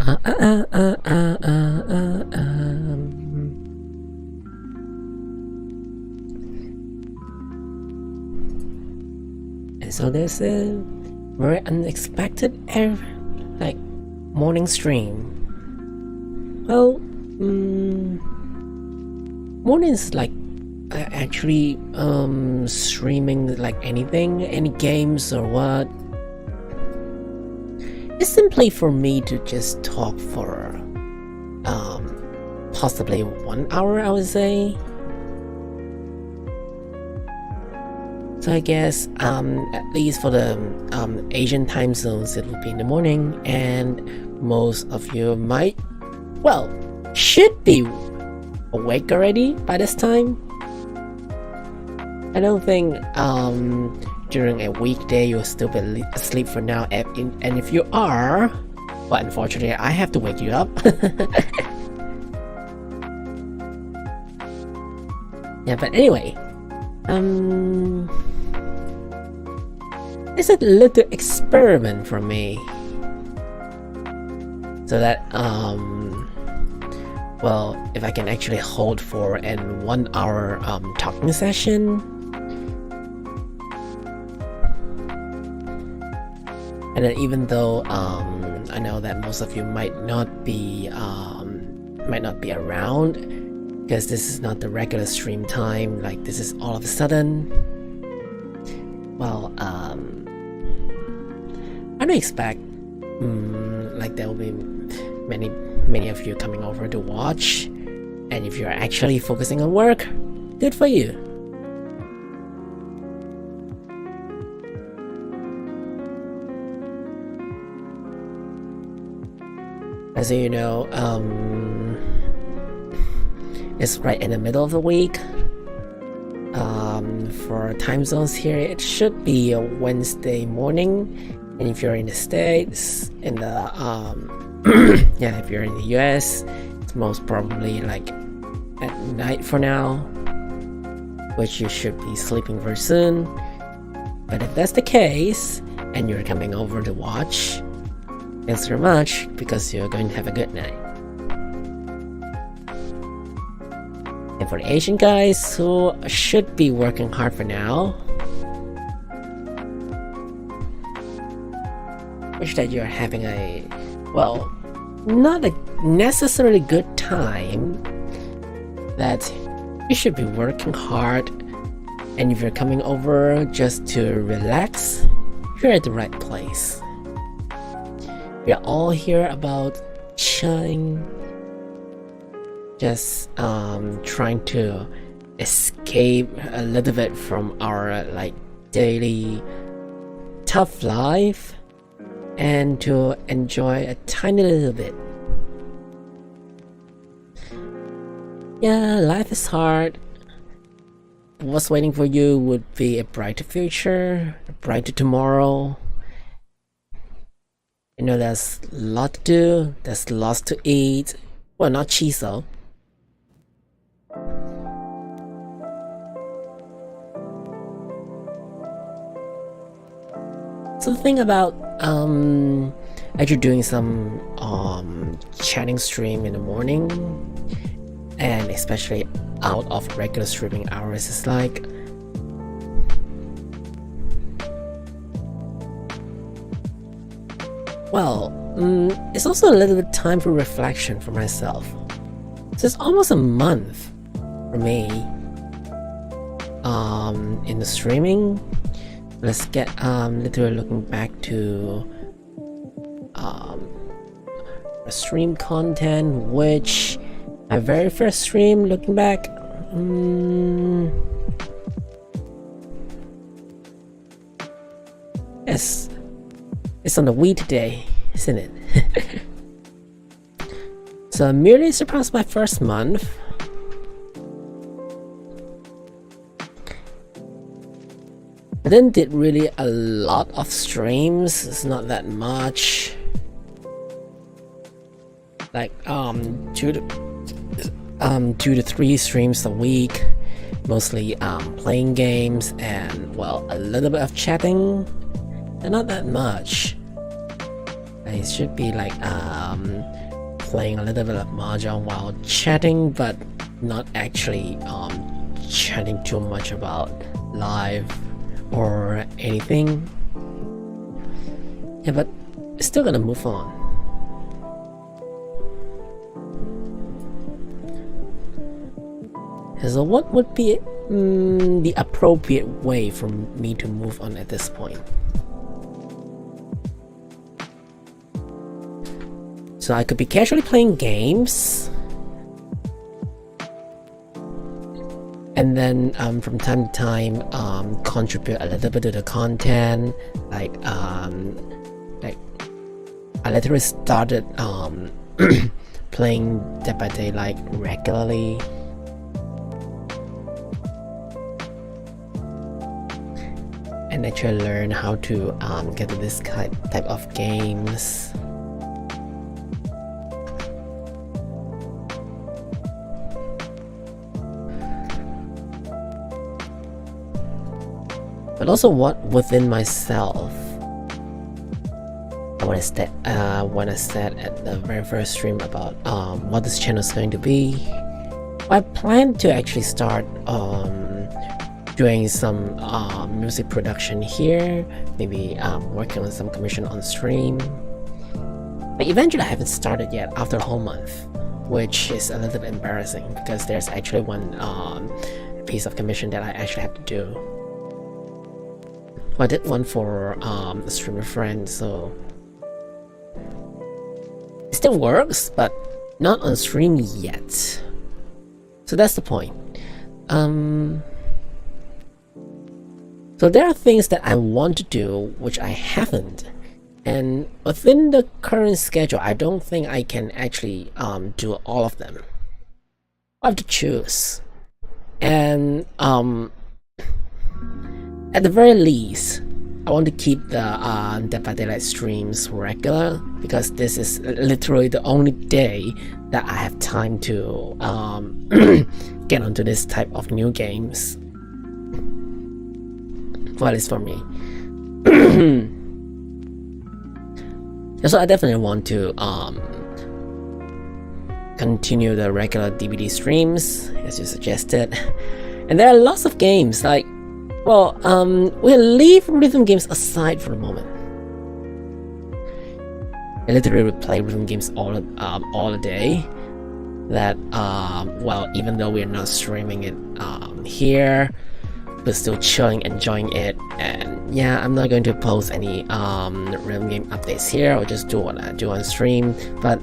And so there's a very unexpected like morning stream. Well, morning is like actually streaming like anything, any games or what. It's simply for me to just talk for possibly 1 hour, I would say. So I guess at least for the Asian time zones, it will be in the morning, and most of you might, well, should be awake already by this time. I don't think during a weekday you'll still be asleep for now, and if you are, well, unfortunately I have to wake you up. Yeah, but anyway, it's a little experiment for me, so that well, if I can actually hold for a 1 hour talking session. And then even though I know that most of you might not be around, because this is not the regular stream time, like this is all of a sudden. Well, I don't expect like there will be many of you coming over to watch, and if you're actually focusing on work, good for you. As you know, it's right in the middle of the week. For time zones here, it should be a Wednesday morning, and if you're in the States, in the yeah, if you're in the US, it's most probably like at night for now, which you should be sleeping very soon. But if that's the case, and you're coming over to watch, thanks very much, because you're going to have a good night. And for the Asian guys who should be working hard for now, wish that you're having a, well, not a necessarily good time, that you should be working hard, and if you're coming over just to relax, you're at the right place. We're all here about chilling, just trying to escape a little bit from our like daily tough life, and to enjoy a tiny little bit. Yeah, life is hard. What's waiting for you would be a brighter future, a brighter tomorrow. You know, there's a lot to do, there's lots to eat. Well, not cheese though. So the thing about actually doing some chatting stream in the morning, and especially out of regular streaming hours, is like, well, it's also a little bit time for reflection for myself. So it's almost a month for me in the streaming. Let's get literally looking back to stream content, which my very first stream, looking back, yes, it's on the Wii today, isn't it? So I merely surpassed my first month. I then did really a lot of streams. It's not that much, like 2 to 3 streams a week, mostly playing games and, well, a little bit of chatting, and not that much. It should be like playing a little bit of mahjong while chatting, but not actually chatting too much about life or anything. Yeah, but still gonna move on. So what would be the appropriate way for me to move on at this point? So I could be casually playing games, and then from time to time contribute a little bit to the content. Like I literally started playing Dead by Daylight regularly. And actually learn how to get to this type of games. But also what within myself. When I said at the very first stream about what this channel is going to be, I plan to actually start doing some music production here, maybe working on some commission on stream. But eventually I haven't started yet after a whole month, which is a little bit embarrassing because there's actually one piece of commission that I actually have to do. Well, I did one for a streamer friend, so it still works, but not on stream yet. So that's the point. So there are things that I want to do which I haven't, and within the current schedule I don't think I can actually do all of them. I have to choose, and at the very least I want to keep the Dead by Daylight streams regular, because this is literally the only day that I have time to get onto this type of new games. Well, at least for me. So I definitely want to continue the regular DVD streams, as you suggested. And there are lots of games, like, well, we'll leave rhythm games aside for the moment. I literally play rhythm games all the day. That, well, even though we're not streaming it here, but still chilling, enjoying it. And yeah, I'm not going to post any rhythm game updates here, or just do what I do on stream. But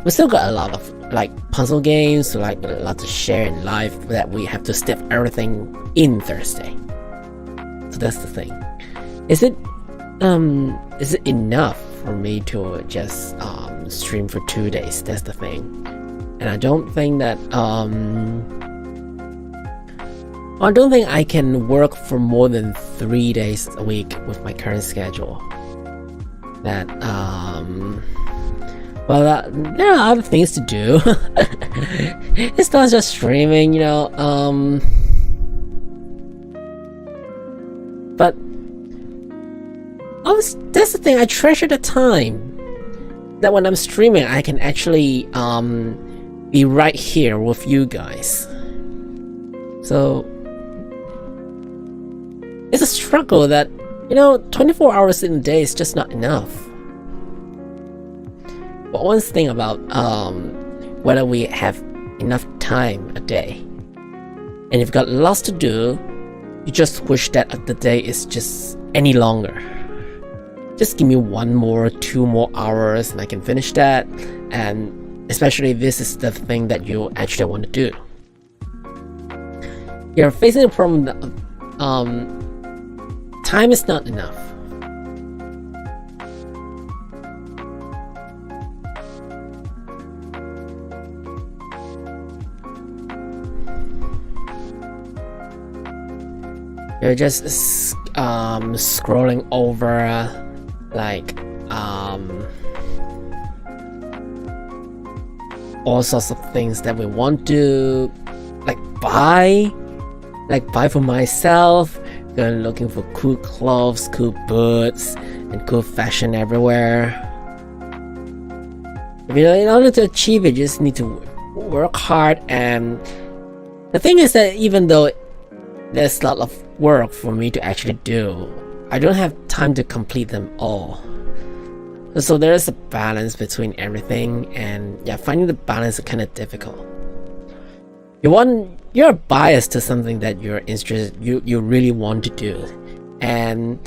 we still got a lot of like puzzle games, like a lot to share in life, that we have to stick everything in Thursday. So that's the thing. Is it enough for me to just stream for 2 days? That's the thing. And I don't think that I don't think I can work for more than 3 days a week with my current schedule. That well, there are other things to do. It's not just streaming, you know. But that's the thing. I treasure the time that when I'm streaming, I can actually be right here with you guys. So it's a struggle that, you know, 24 hours in a day is just not enough. But one thing about whether we have enough time a day, and if you've got lots to do, you just wish that the day is just any longer. Just give me 1 more, 2 more hours and I can finish that. And especially if this is the thing that you actually want to do. You're facing a problem that time is not enough. You're just scrolling over like all sorts of things that we want to buy for myself. Going looking for cool clothes, cool boots, and cool fashion everywhere. In order to achieve it, you just need to work hard. And the thing is that even though there's a lot of work for me to actually do, I don't have time to complete them all. So there is a balance between everything, and yeah, finding the balance is kind of difficult. You're biased to something that you're interested, you really want to do, and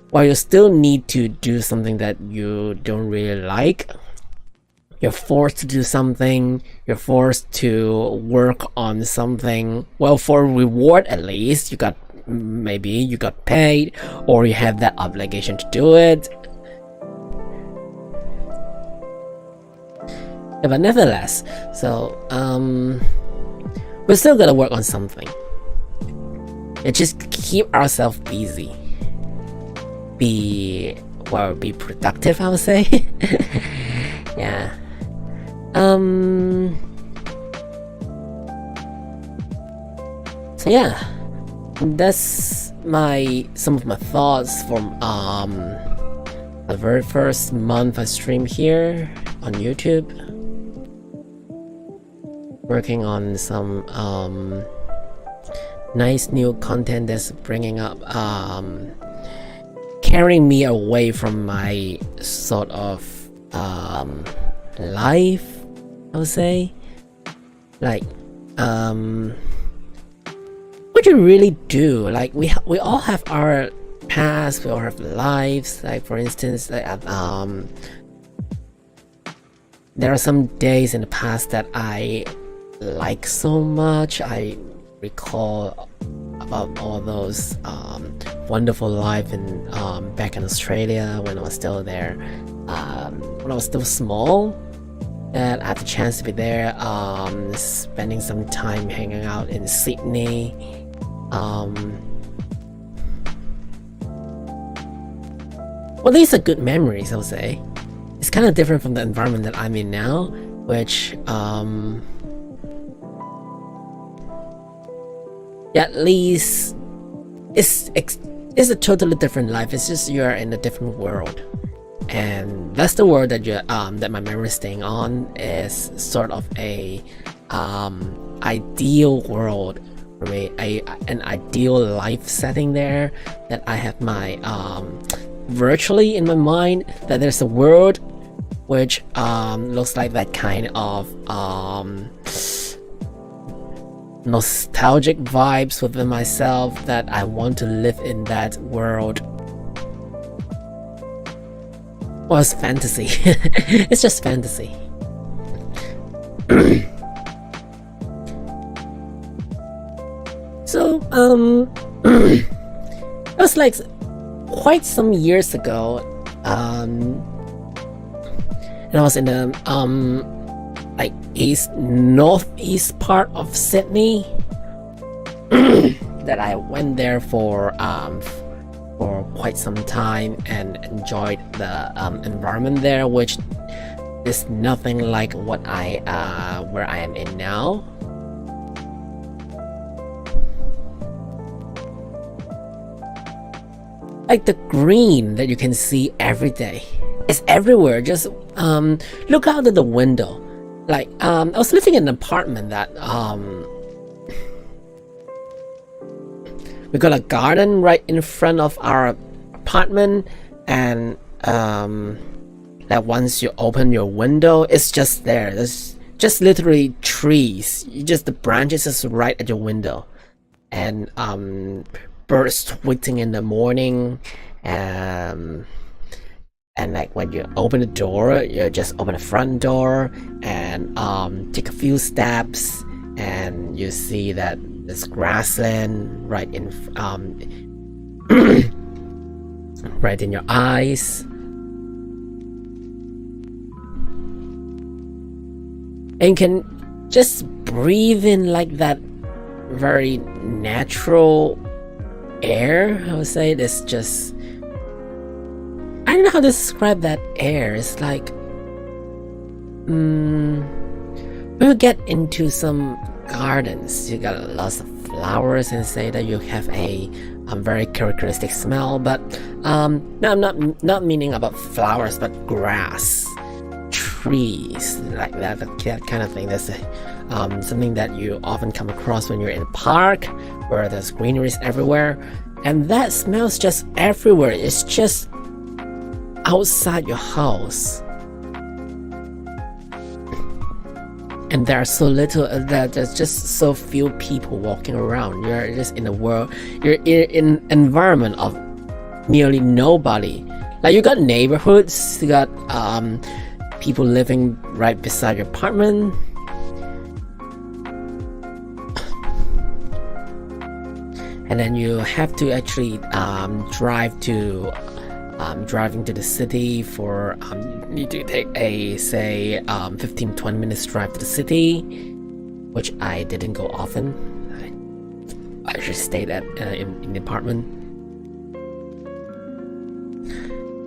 while you still need to do something that you don't really like, you're forced to do something, you're forced to work on something. Well, for reward at least, maybe you got paid, or you have that obligation to do it. Yeah, but nevertheless, so we're still gonna work on something. And just keep ourselves busy. Be productive, I would say. Yeah. So yeah, that's some of my thoughts from the very first month I streamed here on YouTube, working on some nice new content that's bringing up carrying me away from my sort of life, I would say. Like what you really do, like we all have our past, we all have lives. Like for instance, like, there are some days in the past that I like so much. I recall about all those wonderful life in back in Australia when I was still there, when I was still small, and I had the chance to be there, spending some time hanging out in Sydney. Well, these are good memories, I would say. It's kind of different from the environment that I'm in now, which yeah, at least it's a totally different life. It's just you're in a different world, and that's the world that that my memory is staying on, is sort of a ideal world for me, an ideal life setting there, that I have my virtually in my mind, that there's a world which looks like that kind of nostalgic vibes within myself, that I want to live in that world. Well, it's fantasy. It's just fantasy. So it was like quite some years ago, and I was in the like northeast part of Sydney, that I went there for quite some time and enjoyed the environment there, which is nothing like what where I am in now. Like the green that you can see every day, it's everywhere. Just look out of the window. Like I was living in an apartment that we got a garden right in front of our apartment, and that once you open your window, it's just there. There's just literally trees. The branches is right at your window, and birds tweeting in the morning, and like when you open the door, you just open the front door and take a few steps, and you see that there's grassland right in right in your eyes, and you can just breathe in like that very natural air, I would say. There's just, I don't know how to describe that air. It's like we'll get into some gardens, you got lots of flowers, and say that you have a very characteristic smell, but no, I'm not meaning about flowers, but grass, trees, like that kind of thing. That's something that you often come across when you're in a park where there's greeneries everywhere, and that smells just everywhere. It's just outside your house, and there are so little there's just so few people walking around. You're just in a world, you're in an environment of nearly nobody. Like, you got neighborhoods, you got people living right beside your apartment, and then you have to actually driving to the city for you need to take a, say, 15-20 minutes drive to the city, which I didn't go often. I actually stayed in the apartment.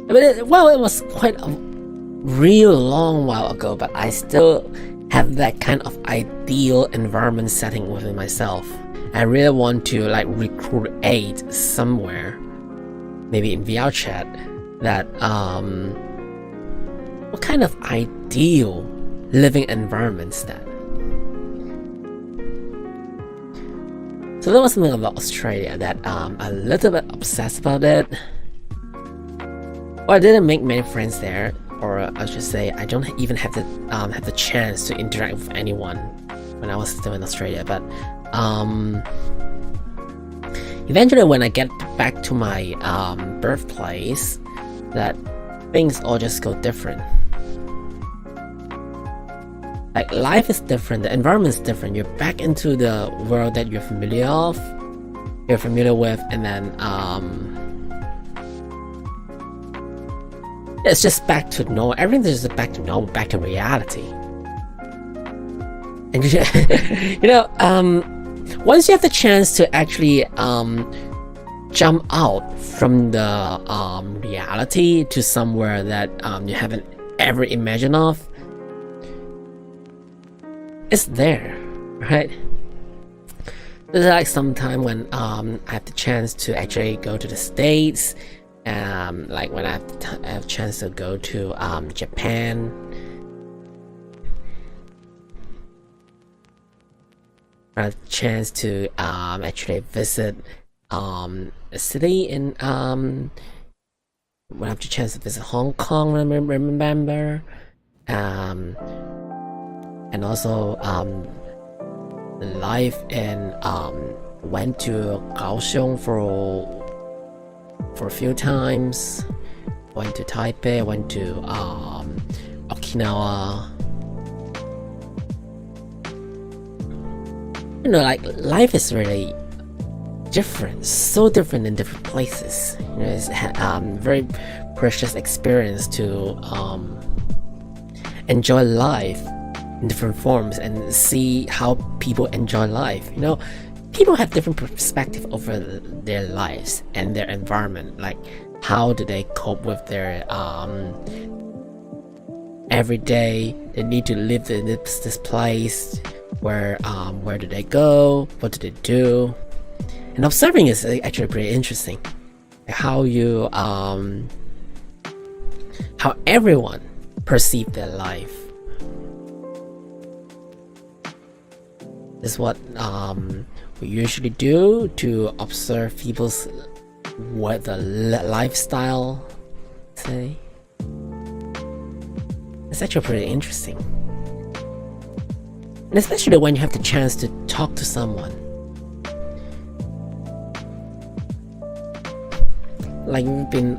But it was quite a real long while ago, but I still have that kind of ideal environment setting within myself. I really want to like recreate somewhere, maybe in VR chat, that what kind of ideal living environment is that? So there was something about Australia that I'm a little bit obsessed about it. Well, I didn't make many friends there, or I should say I don't even have the chance to interact with anyone when I was still in Australia. But eventually, when I get back to my birthplace, that things all just go different. Like, life is different, the environment is different. You're back into the world that you're familiar with, and then it's just back to normal. Everything is just back to normal, back to reality. And once you have the chance to actually jump out from the reality to somewhere that you haven't ever imagined of, it's there, right? There's like sometime when I have the chance to actually go to the States, like when I have a chance to go to Japan, I have a chance to actually visit a city in when I have the chance to visit Hong Kong, remember, and also life in went to Kaohsiung for a few times, went to Taipei, went to Okinawa. Like, life is really different, so different in different places. It's very precious experience to enjoy life in different forms and see how people enjoy life. People have different perspective over their lives and their environment. Like, how do they cope with their every day? They need to live in this place. Where do they go? What do they do? And observing is actually pretty interesting. How you how everyone perceive their life. This is what we usually do to observe people's lifestyle. Say, it's actually pretty interesting. And especially when you have the chance to talk to someone. Like, you've been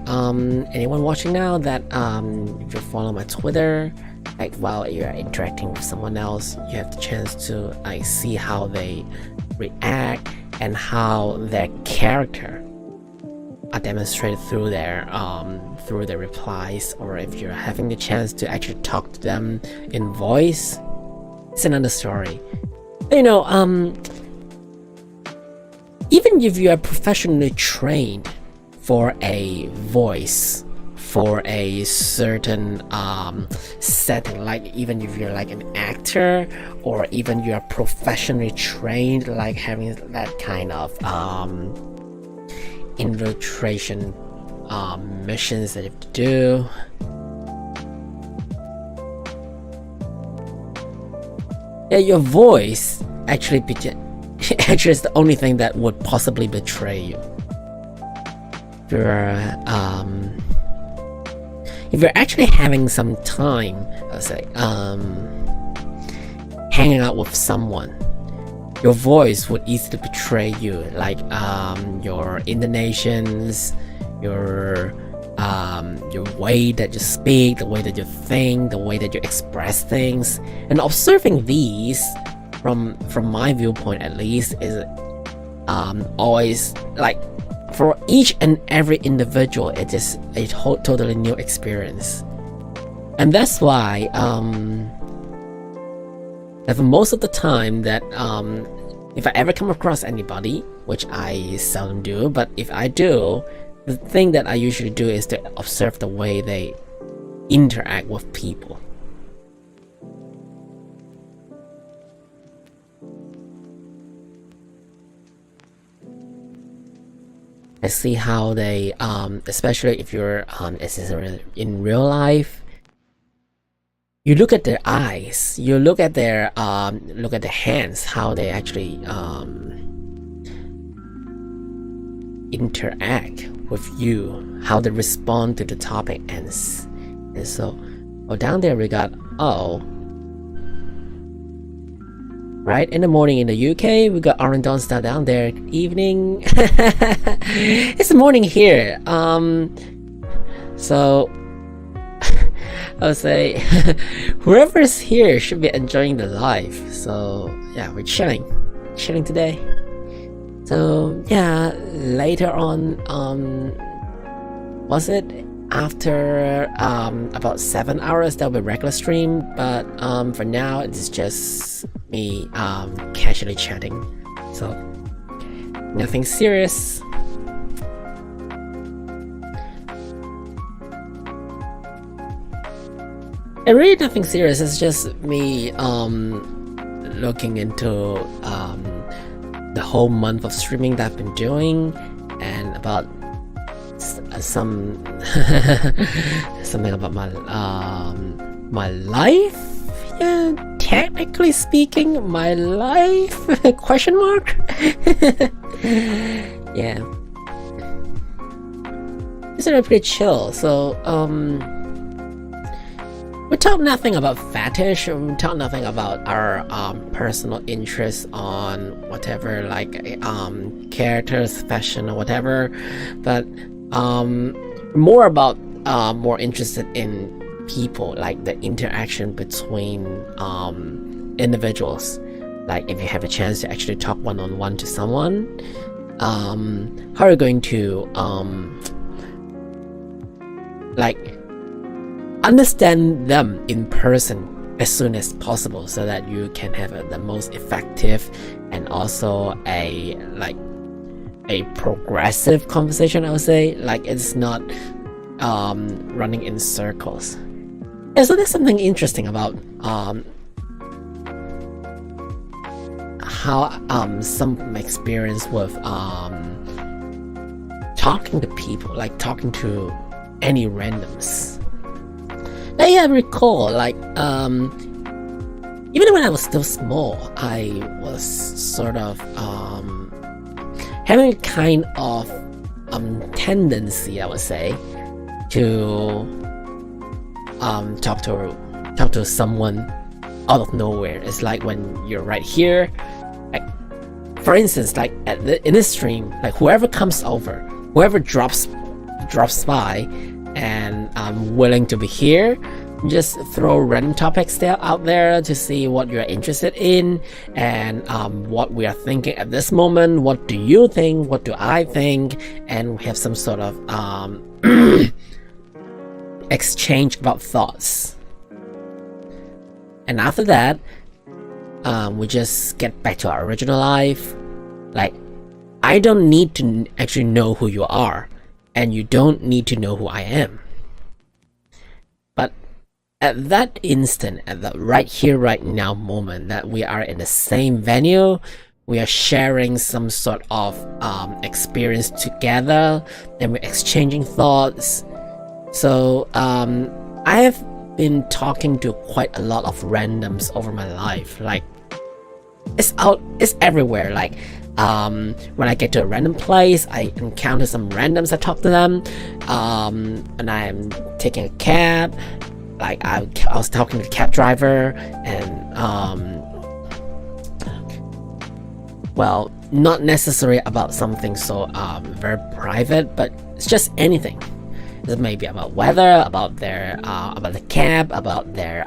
anyone watching now that if you follow my Twitter, like, while you're interacting with someone else, you have the chance to like see how they react and how their character are demonstrated through their replies, or if you're having the chance to actually talk to them in voice. It's another story. Even if you are professionally trained for a voice, for a certain setting, like even if you're like an actor, or even you're professionally trained, like having that kind of infiltration missions that you have to do, Yeah, your voice actually actually is the only thing that would possibly betray you. If you're actually having some time, let's say, hanging out with someone, your voice would easily betray you, like your intonations, your way that you speak, the way that you think, the way that you express things. And observing these, from my viewpoint at least, is always like, for each and every individual, it is a totally new experience. And that's why that for most of the time that if I ever come across anybody, which I seldom do, but if I do, the thing that I usually do is to observe the way they interact with people. I see how they, especially if you're in real life, you look at their eyes, you look at their hands, how they actually interact with you, how they respond to the topic, and so, down there we got right in the morning in the UK. We got Orange Dawn down there. Evening. It's the morning here. So I would say whoever is here should be enjoying the life. So yeah, we're chilling today. So yeah, later on, was it after about 7 hours that'll be regular stream, but for now it's just me casually chatting, so nothing serious. And really nothing serious, it's just me looking into the whole month of streaming that I've been doing, and about something about my life. Yeah, technically speaking, my life? Question mark? Yeah. It's pretty chill. So we talk nothing about fetish, we talk nothing about our personal interests on whatever, like characters, fashion, or whatever, but more about more interested in people, like the interaction between individuals. Like if you have a chance to actually talk one-on-one to someone, how are you going to like understand them in person as soon as possible, so that you can have the most effective and also a progressive conversation, I would say. Like it's not running in circles. And so there's something interesting about how some experience with talking to people, like talking to any randoms. Now, yeah, I recall, like even when I was still small, I was sort of having a kind of tendency, I would say, to talk to someone out of nowhere. It's like when you're right here, like, for instance, like in this stream, like whoever comes over, whoever drops by, and I'm willing to be here, just throw random topics out there to see what you're interested in, and what we are thinking at this moment. What do you think? What do I think? And we have some sort of exchange about thoughts. And after that, we just get back to our original life. Like, I don't need to actually know who you are, and you don't need to know who I am. But at that instant, at the right here, right now moment that we are in the same venue, we are sharing some sort of experience together, and we're exchanging thoughts. So I have been talking to quite a lot of randoms over my life, like it's everywhere. Like when I get to a random place, I encounter some randoms. I talk to them. And I'm taking a cab. Like I was talking to the cab driver, and well, not necessarily about something so very private, but it's just anything. It may be about weather, about the cab, about their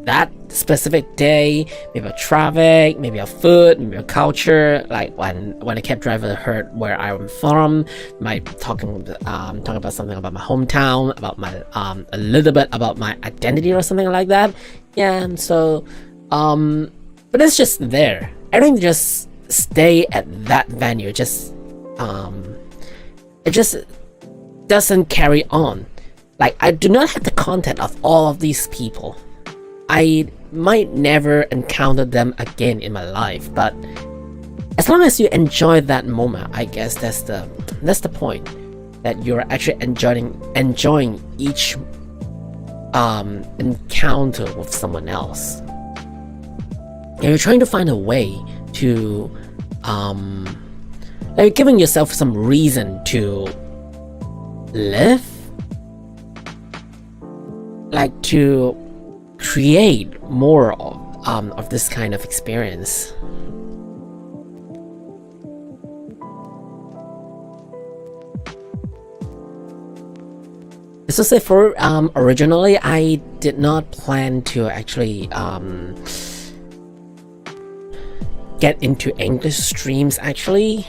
that specific day, maybe about traffic, maybe about food, maybe about culture. Like when a cab driver heard where I'm from, might talking about something about my hometown, about my a little bit about my identity or something like that. Yeah, and so but it's just there. Everything just stay at that venue. Just it just doesn't carry on. Like I do not have the contact of all of these people. I might never encounter them again in my life, but as long as you enjoy that moment, I guess that's the point, that you're actually enjoying each encounter with someone else. And you're trying to find a way to like giving yourself some reason to live, like to create more of this kind of experience. So say for originally I did not plan to actually get into English streams actually.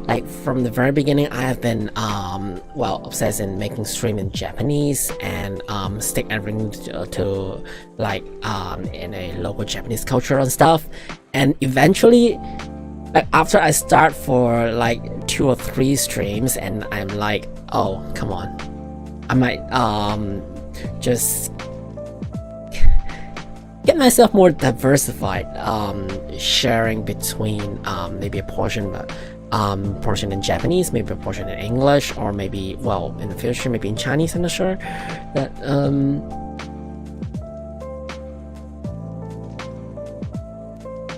Like from the very beginning, I have been obsessed in making stream in Japanese and stick everything to like in a local Japanese culture and stuff. And eventually, like after I start for like 2 or 3 streams, and I'm like, oh come on, I might just get myself more diversified, sharing between maybe a portion in Japanese, maybe a portion in English, or maybe, well, in the future, maybe in Chinese, I'm not sure. But,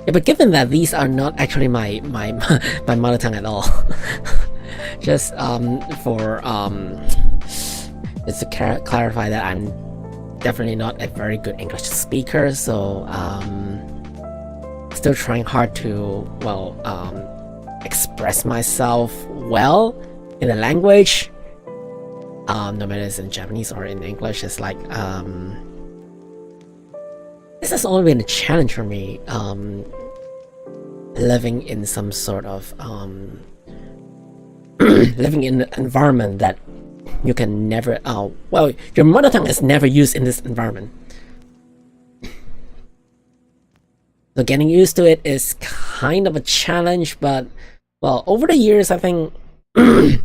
yeah, but given that these are not actually my mother tongue at all, just just to clarify that I'm definitely not a very good English speaker, so still trying hard to, well, express myself well in the language, no matter it's in Japanese or in English. It's like this has always been a challenge for me, living in some sort of living in an environment that you can never well, your mother tongue is never used in this environment. So getting used to it is kind of a challenge, but well, over the years, I think at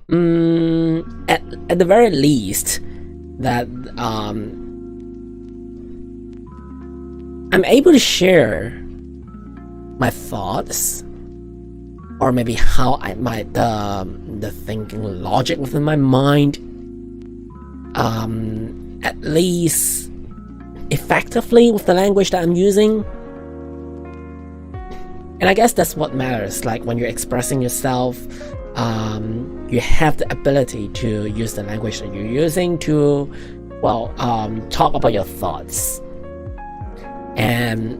the very least that I'm able to share my thoughts, or maybe how I might the thinking logic within my mind, at least effectively with the language that I'm using. And I guess that's what matters. Like when you're expressing yourself, you have the ability to use the language that you're using to, well, talk about your thoughts and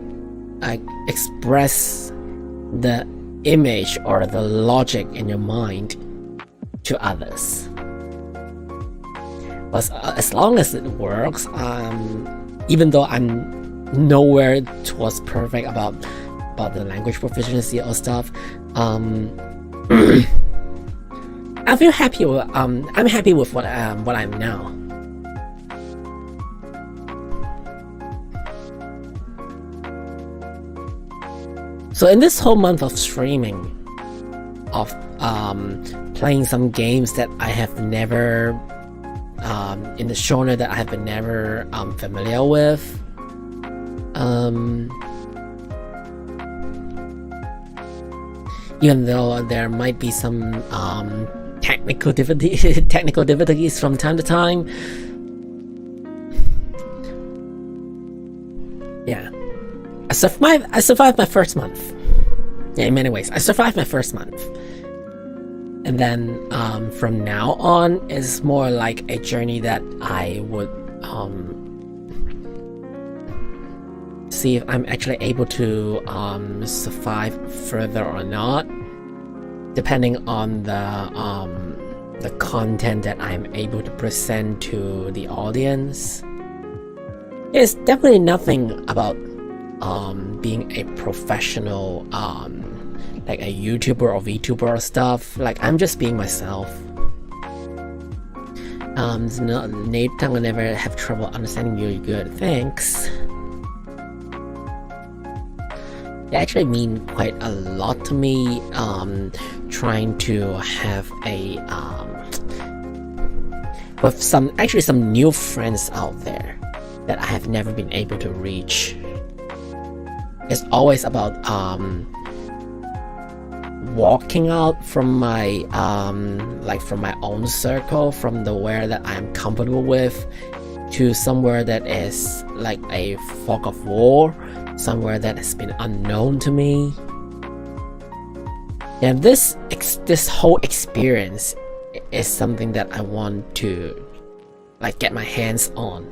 express the image or the logic in your mind to others. But as long as it works, even though I'm nowhere towards perfect about the language proficiency or stuff, I feel happy with, I'm happy with what I'm now. So in this whole month of streaming, of playing some games that I have never in the genre that I have been never familiar with, even though there might be some technical difficulties from time to time. Yeah, I survived my first month. Yeah, in many ways, I survived my first month. And then from now on, it's more like a journey that I would see if I'm actually able to survive further or not, depending on the content that I'm able to present to the audience. It's definitely nothing about being a professional like a YouTuber or VTuber or stuff. Like, I'm just being myself. Nate, I'm gonna never have trouble understanding you good. Thanks. They actually mean quite a lot to me. Trying to have a with some new friends out there that I have never been able to reach. It's always about walking out from my from my own circle, from the where that I'm comfortable with, to somewhere that is like a fog of war, somewhere that has been unknown to me. And this whole experience is something that I want to like get my hands on.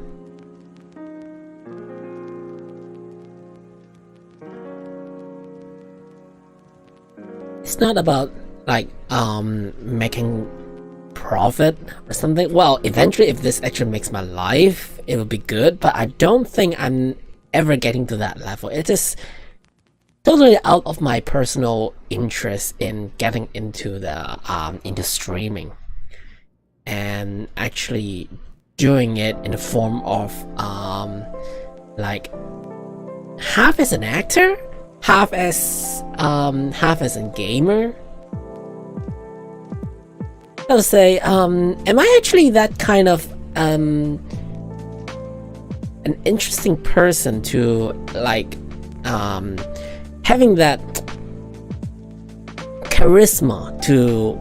It's not about like making profit or something. Well, eventually if this actually makes my life, it will be good, but I don't think I'm ever getting to that level. It is totally out of my personal interest in getting into the into streaming and actually doing it in the form of like half as an actor, half as a gamer. I'll say, am I actually that kind of an interesting person to like having that charisma to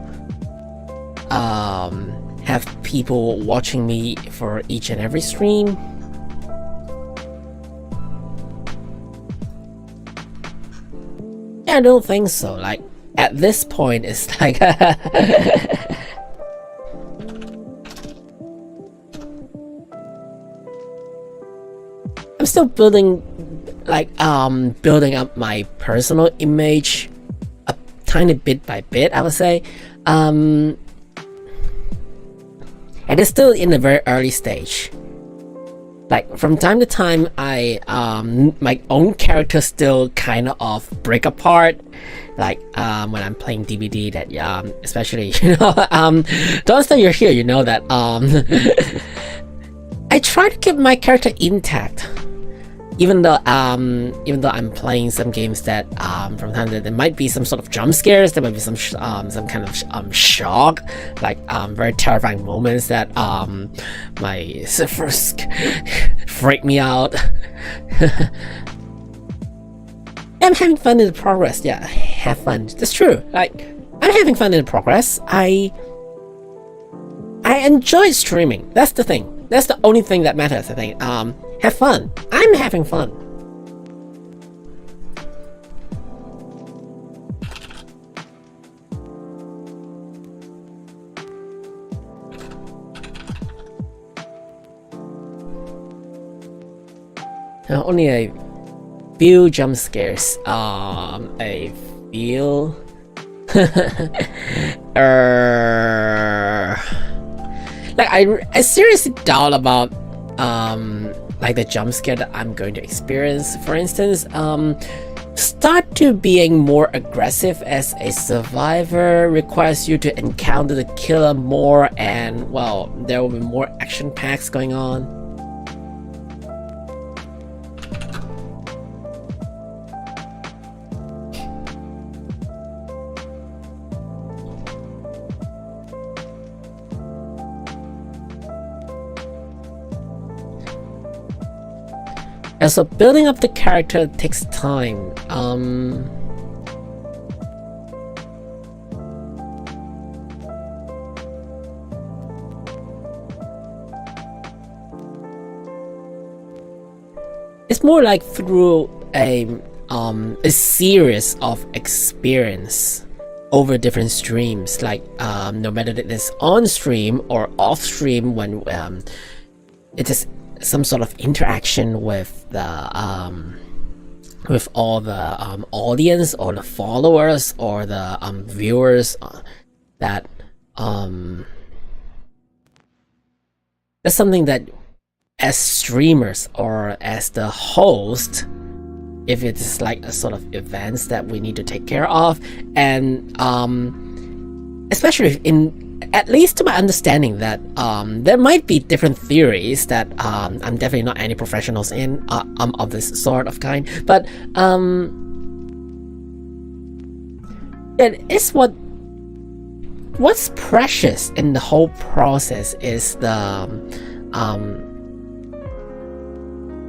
have people watching me for each and every stream? I don't think so. Like, at this point, it's like I'm still building up my personal image a tiny bit by bit, I would say. And it's still in a very early stage. Like, from time to time, my own character still kind of break apart. Like, when I'm playing DBD, that especially, the last time you're here, you know that I try to keep my character intact. Even though I'm playing some games that from time to time there might be some sort of jump scares, there might be some kind of shock, like very terrifying moments that my surfers freak me out. I'm having fun in the progress. Yeah, have fun. That's true. Like, I'm having fun in the progress. I enjoy streaming. That's the thing. That's the only thing that matters, I think. Have fun. I'm having fun. Only a few jump scares. A few. Like, I seriously doubt about like the jump scare that I'm going to experience. For instance, start to being more aggressive as a survivor requires you to encounter the killer more, and well, there will be more action packs going on. And so building up the character takes time. It's more like through a series of experience over different streams, like no matter it is on stream or off stream, when it is some sort of interaction with all the audience or the followers or the viewers, that that's something that as streamers or as the host, if it's like a sort of events that we need to take care of, and especially in, at least to my understanding, that there might be different theories that I'm definitely not any professionals in of this sort of kind, but it is what's precious in the whole process is the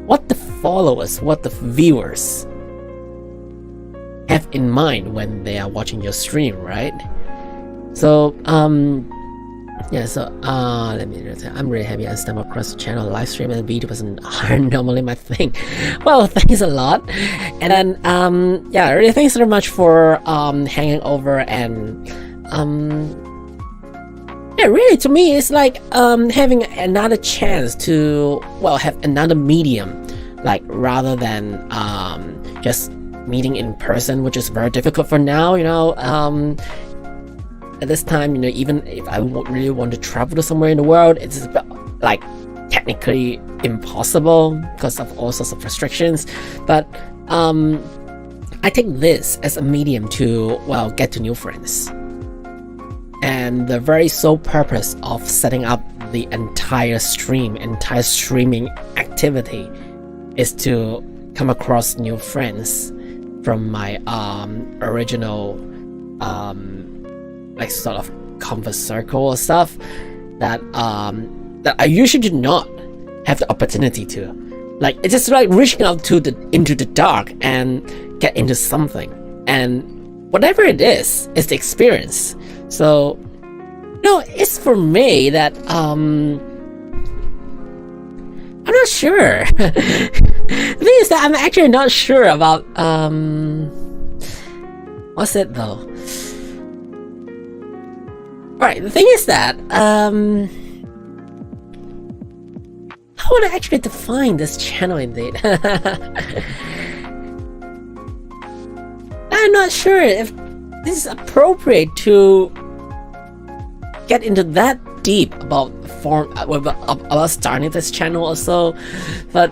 what the followers, what the viewers have in mind when they are watching your stream, right? So yeah, so let me just say, I'm really happy I stumbled across the channel. Live stream and VTubers aren't normally my thing. Well, thanks a lot. And then yeah, really thanks very much for hanging over, and yeah, really to me it's like having another chance to, well, have another medium, like rather than just meeting in person, which is very difficult for now, you know. At this time, you know, even if I really want to travel to somewhere in the world, it's like technically impossible because of all sorts of restrictions. But I take this as a medium to, well, get to new friends. And the very sole purpose of setting up the entire streaming activity is to come across new friends from my original like sort of converse circle or stuff that that I usually do not have the opportunity to. Like, it's just like reaching out to into the dark and get into something, and whatever it is the experience. So, you know, it's for me that I'm not sure. The thing is that I'm actually not sure about what's it though? Alright, the thing is that how would I actually define this channel indeed? I'm not sure if this is appropriate to get into that deep about about starting this channel or so, but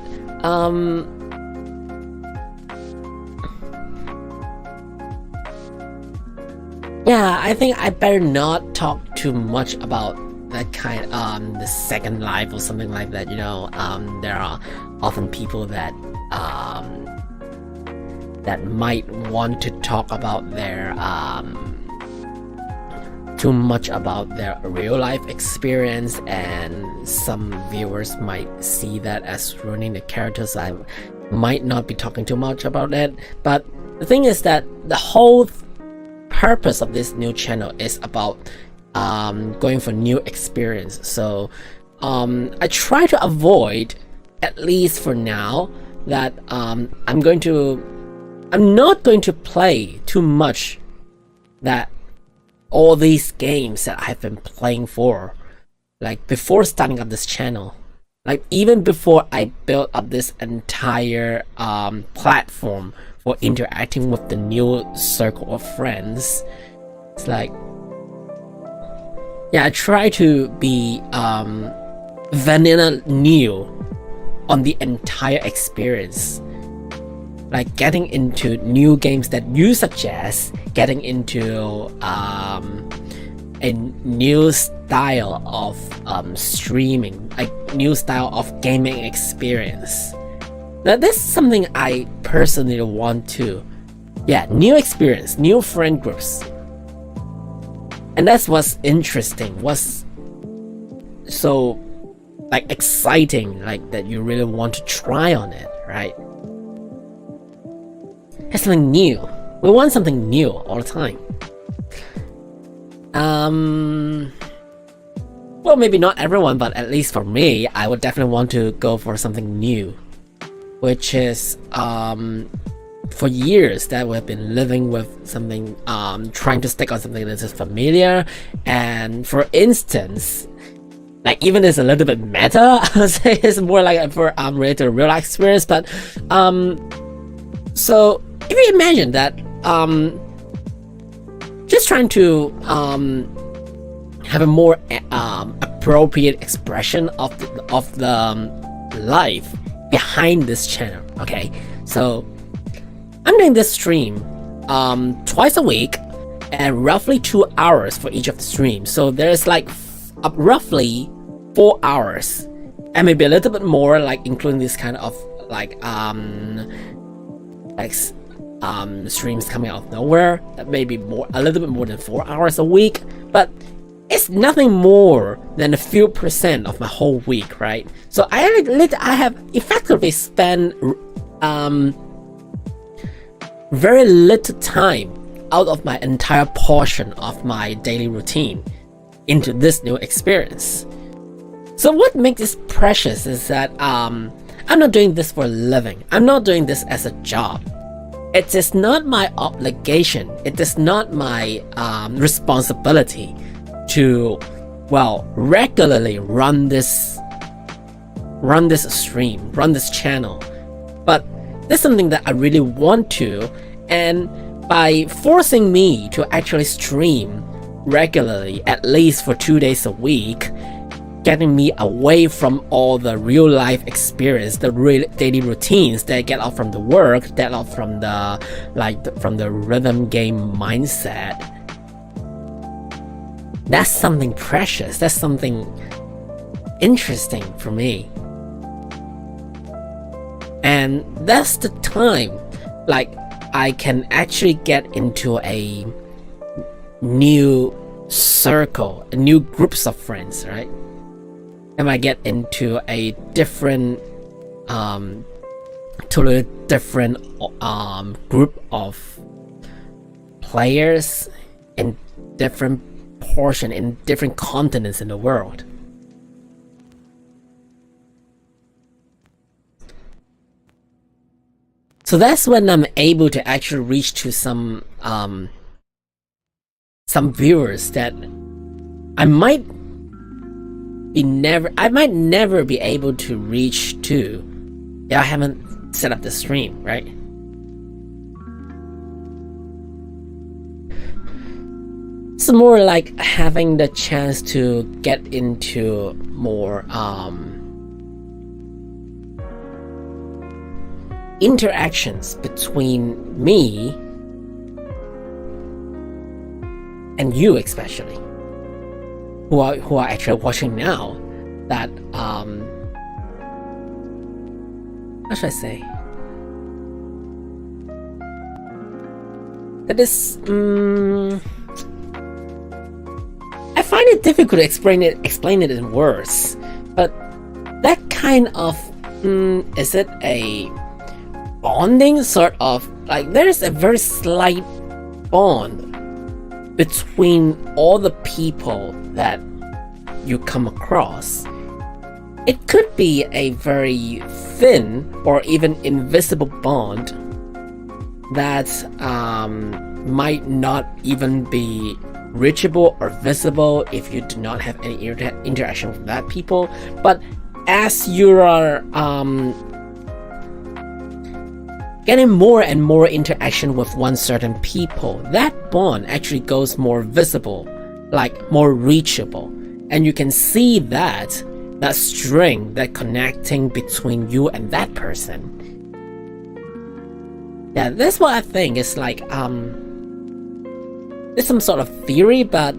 yeah, I think I better not talk too much about that kind, the second life or something like that, you know. There are often people that that might want to talk about their too much about their real life experience, and some viewers might see that as ruining the characters. I might not be talking too much about it, but the thing is that the whole purpose of this new channel is about going for new experience. So I try to avoid, at least for now, that I'm not going to play too much that all these games that I've been playing for, like before starting up this channel, like even before I built up this entire platform for interacting with the new circle of friends. It's like, yeah, I try to be vanilla new on the entire experience, like getting into new games that you suggest, getting into a new style of streaming, like new style of gaming experience. Now, this is something I personally want to, yeah, new experience, new friend groups. And that's what's interesting, what's so like exciting, like that you really want to try on it, right? It's something new. We want something new all the time. Well, maybe not everyone, but at least for me, I would definitely want to go for something new. which is for years that we've been living with something, trying to stick on something that is familiar. And for instance, like even it's a little bit meta, I would say it's more like for related to real life experience. But so if you imagine that just trying to have a more appropriate expression of the life behind this channel. Okay, so I'm doing this stream twice a week and roughly 2 hours for each of the streams. So there's like roughly 4 hours and maybe a little bit more, like including this kind of like streams coming out of nowhere. That may be more, a little bit more than 4 hours a week, but it's nothing more than a few percent of my whole week, right? So I have effectively spent very little time out of my entire portion of my daily routine into this new experience. So what makes this precious is that I'm not doing this for a living. I'm not doing this as a job. It is not my obligation. It is not my responsibility to, well, regularly run this stream, run this channel. But that's something that I really want to, and by forcing me to actually stream regularly, at least for 2 days a week, getting me away from all the real life experience, the real daily routines that I get out from the work, that out from the from the rhythm game mindset. That's something precious. That's something interesting for me. And that's the time, like, I can actually get into a new circle, new groups of friends, right? And I get into a different, totally different group of players in different portion, in different continents in the world. So that's when I'm able to actually reach to some viewers that I might never be able to reach to if I haven't set up the stream, right? It's more like having the chance to get into more interactions between me and you, especially who are actually watching now. That how should I say? That is I find it difficult to explain it in words, but that kind of is it a bonding sort of, like there's a very slight bond between all the people that you come across. It could be a very thin or even invisible bond that might not even be reachable or visible if you do not have any interaction with that people. But as you are getting more and more interaction with one certain people, that bond actually goes more visible, like more reachable, and you can see that string, that connecting between you and that person. Yeah, that's what I think. It's like there's some sort of theory, but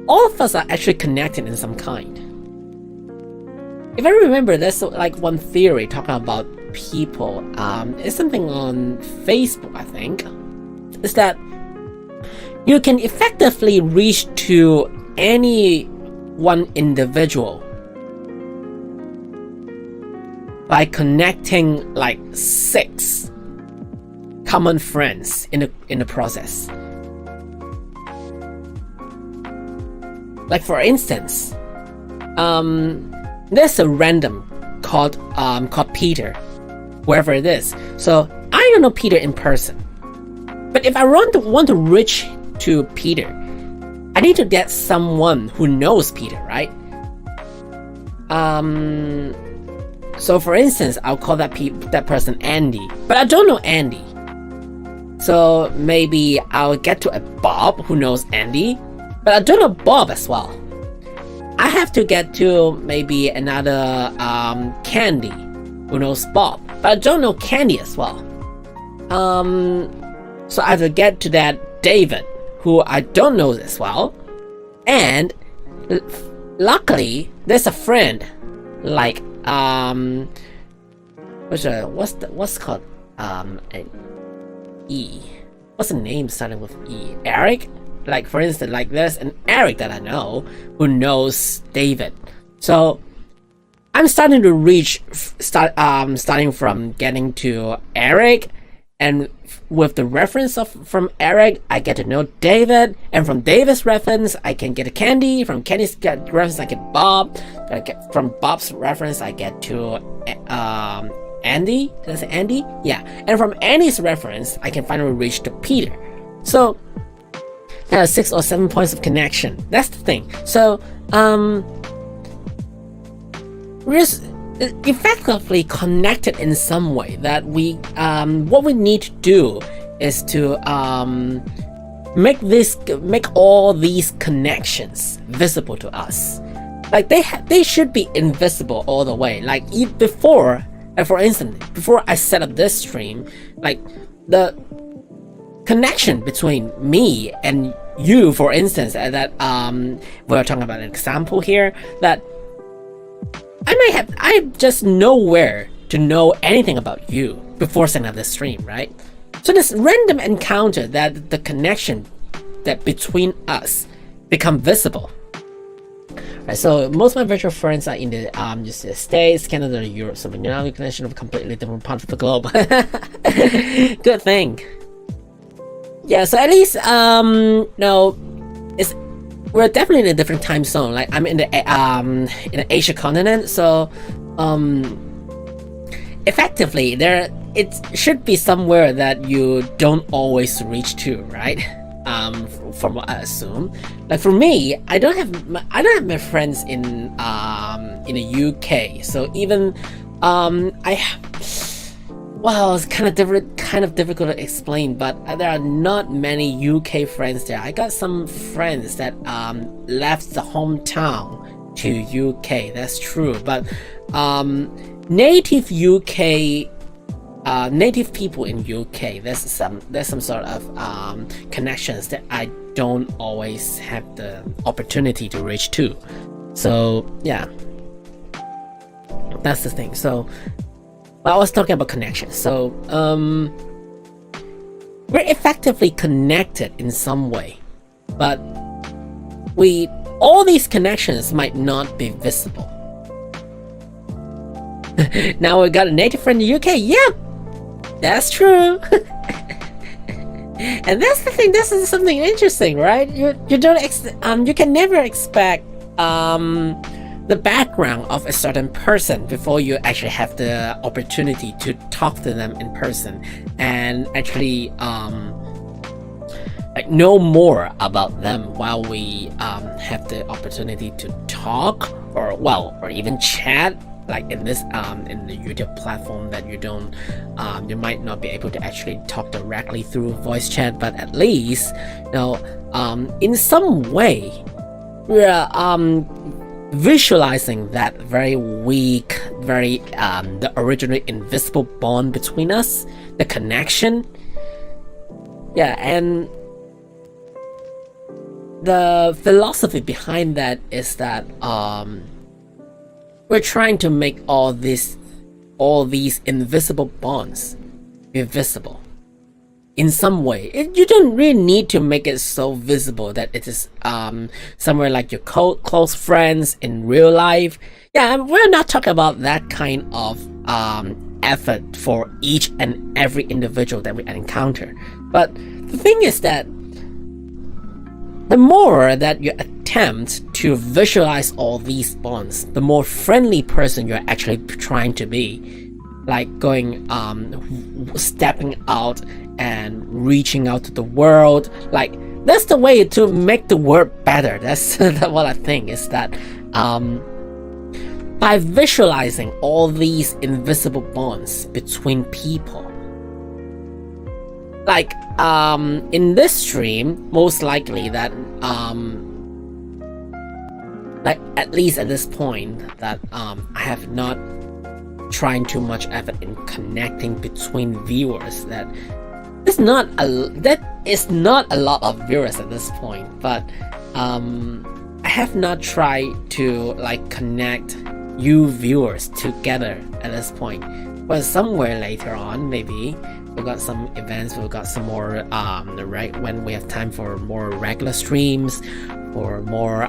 all of us are actually connected in some kind. If I remember, there's like one theory talking about people. It's something on Facebook, I think. Is that you can effectively reach to any one individual by connecting like 6 common friends in the process. Like for instance, there's a random called Peter. whoever it is. So I don't know Peter in person. But if I want to reach to Peter, I need to get someone who knows Peter, right? So for instance, I'll call that person Andy, but I don't know Andy. So maybe I'll get to a Bob who knows Andy, but I don't know Bob as well. I have to get to maybe another Candy who knows Bob, but I don't know Candy as well. So I have to get to that David who I don't know as well. And luckily there's a friend like what's called E. What's the name starting with E? Eric? Like for instance, like there's an Eric that I know who knows David. So I'm starting to starting from getting to Eric, and with the reference from Eric, I get to know David, and from David's reference, I can get a Candy. From Candy's reference, I get Bob. From Bob's reference, I get to Andy. Did I say Andy? Yeah. And from Andy's reference, I can finally reach to Peter. So there are 6 or 7 points of connection. That's the thing. So we're just effectively connected in some way. That we what we need to do is to make all these connections visible to us. Like they should be invisible all the way. Like before, for instance, before I set up this stream, like the connection between me and you, for instance, that we're talking about an example here, that I just nowhere to know anything about you before setting up this stream, right? So this random encounter, that the connection that between us become visible. Right, so most of my virtual friends are in the just the States, Canada, Europe. So now the connection of completely different parts of the globe. Good thing. Yeah, so at least no, we're definitely in a different time zone. Like I'm in the Asia continent, so effectively it should be somewhere that you don't always reach to, right? From what I assume. Like for me, I don't have my friends in the UK. So even it's kind of difficult to explain, but there are not many UK friends there. I got some friends that left the hometown to UK. That's true, but native people in UK, there's some sort of connections that I don't always have the opportunity to reach to. So yeah, that's the thing. So I was talking about connections. So we're effectively connected in some way, but all these connections might not be visible. Now we got a native friend in the UK. Yeah, that's true. And that's the thing. This is something interesting, right? You don't you can never expect the background of a certain person before you actually have the opportunity to talk to them in person and actually like know more about them while we have the opportunity to talk or even chat, like in this in the YouTube platform that you might not be able to actually talk directly through voice chat, but at least in some way we're visualizing that very weak, very the originally invisible bond between us, the connection. Yeah, and the philosophy behind that is that we're trying to make all these invisible bonds be visible in some way. You don't really need to make it so visible that it is somewhere like your close friends in real life. Yeah, we're not talking about that kind of effort for each and every individual that we encounter. But the thing is that the more that you attempt to visualize all these bonds, the more friendly person you're actually trying to be. like going stepping out and reaching out to the world. Like that's the way to make the world better. That's what I think, is that by visualizing all these invisible bonds between people. Like in this stream, most likely that like at least at this point that I have not trying too much effort in connecting between viewers. That is not a lot of viewers at this point, but I have not tried to like connect you viewers together at this point. But somewhere later on, maybe we've got some events, we've got some more right when we have time for more regular streams or more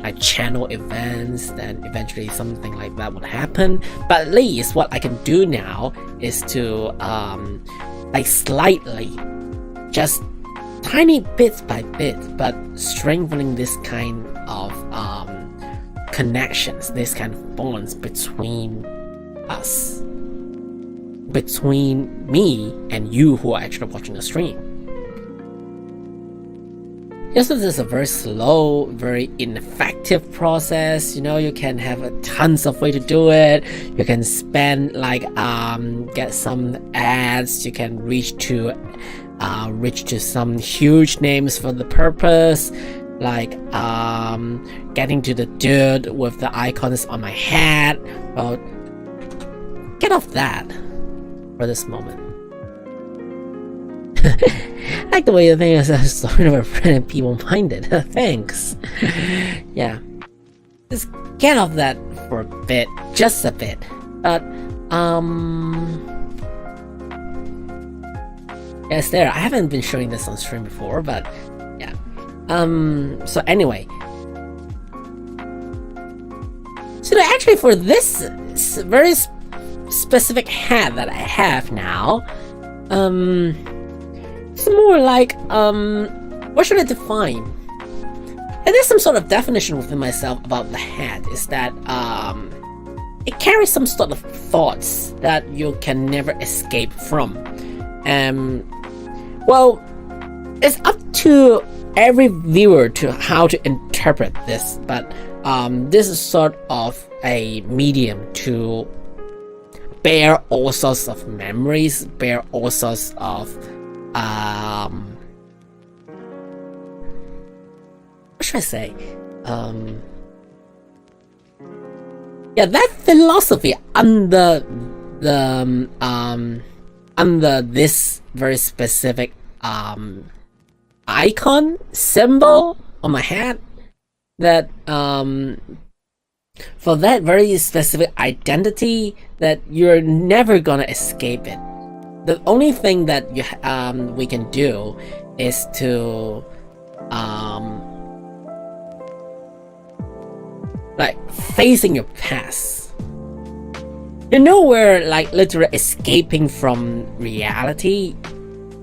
like channel events, then eventually something like that would happen. But at least what I can do now is to like slightly, just tiny bits by bit, but strengthening this kind of connections, this kind of bonds between us, between me and you who are actually watching the stream. Yes, this is a very slow, very ineffective process. You know, you can have tons of way to do it. You can spend like get some ads. You can reach to some huge names for the purpose, like getting to the dude with the icons on my head. Well, get off that for this moment. I like the way you think is sort of a friend people-minded. Thanks. Yeah. Just get off that for a bit. Just a bit. But, yes, there. I haven't been showing this on stream before, but, yeah. So anyway. So actually for this very specific hat that I have now, it's more like, what should I define? And there's some sort of definition within myself about the hat, is that it carries some sort of thoughts that you can never escape from. Well, it's up to every viewer to how to interpret this, but this is sort of a medium to bear all sorts of memories, bear all sorts of what should I say? Yeah, that philosophy under the under this very specific icon symbol on my hat, that for that very specific identity, that you're never gonna escape it. The only thing that we can do is to like facing your past. You're nowhere like literally escaping from reality,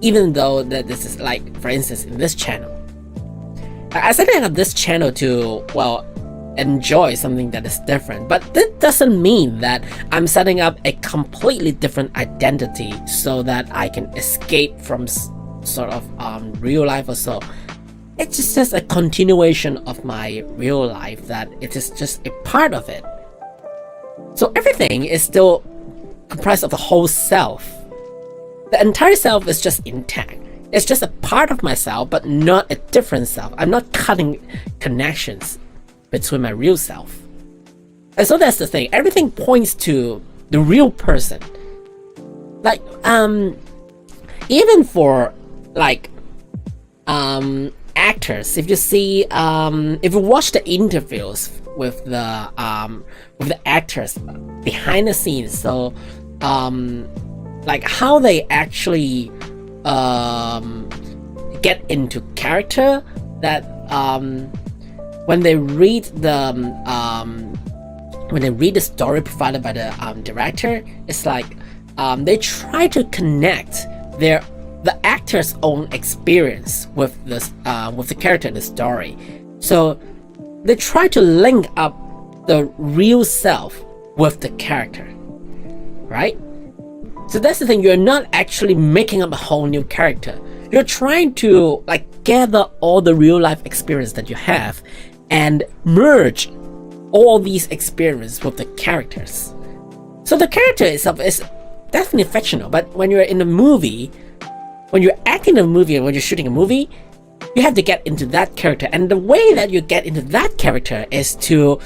even though that this is like, for instance, in this channel, I set up this channel to, well, enjoy something that is different, but that doesn't mean that I'm setting up a completely different identity so that I can escape from sort of real life or so. It's just a continuation of my real life, that it is just a part of it. So everything is still comprised of the whole self. The entire self is just intact. It's just a part of myself, but not a different self. I'm not cutting connections between my real self. And so that's the thing. Everything points to the real person. Like, even for like actors, if you see, if you watch the interviews with the actors behind the scenes, so like how they actually get into character, that when they read the story provided by the director, it's like they try to connect the actor's own experience with this with the character in the story. So they try to link up the real self with the character. right? So that's the thing, you're not actually making up a whole new character. You're trying to like gather all the real life experience that you have and merge all these experiences with the characters. So the character itself is definitely fictional, but when you're in a movie, when you're acting in a movie and when you're shooting a movie, you have to get into that character. And the way that you get into that character is to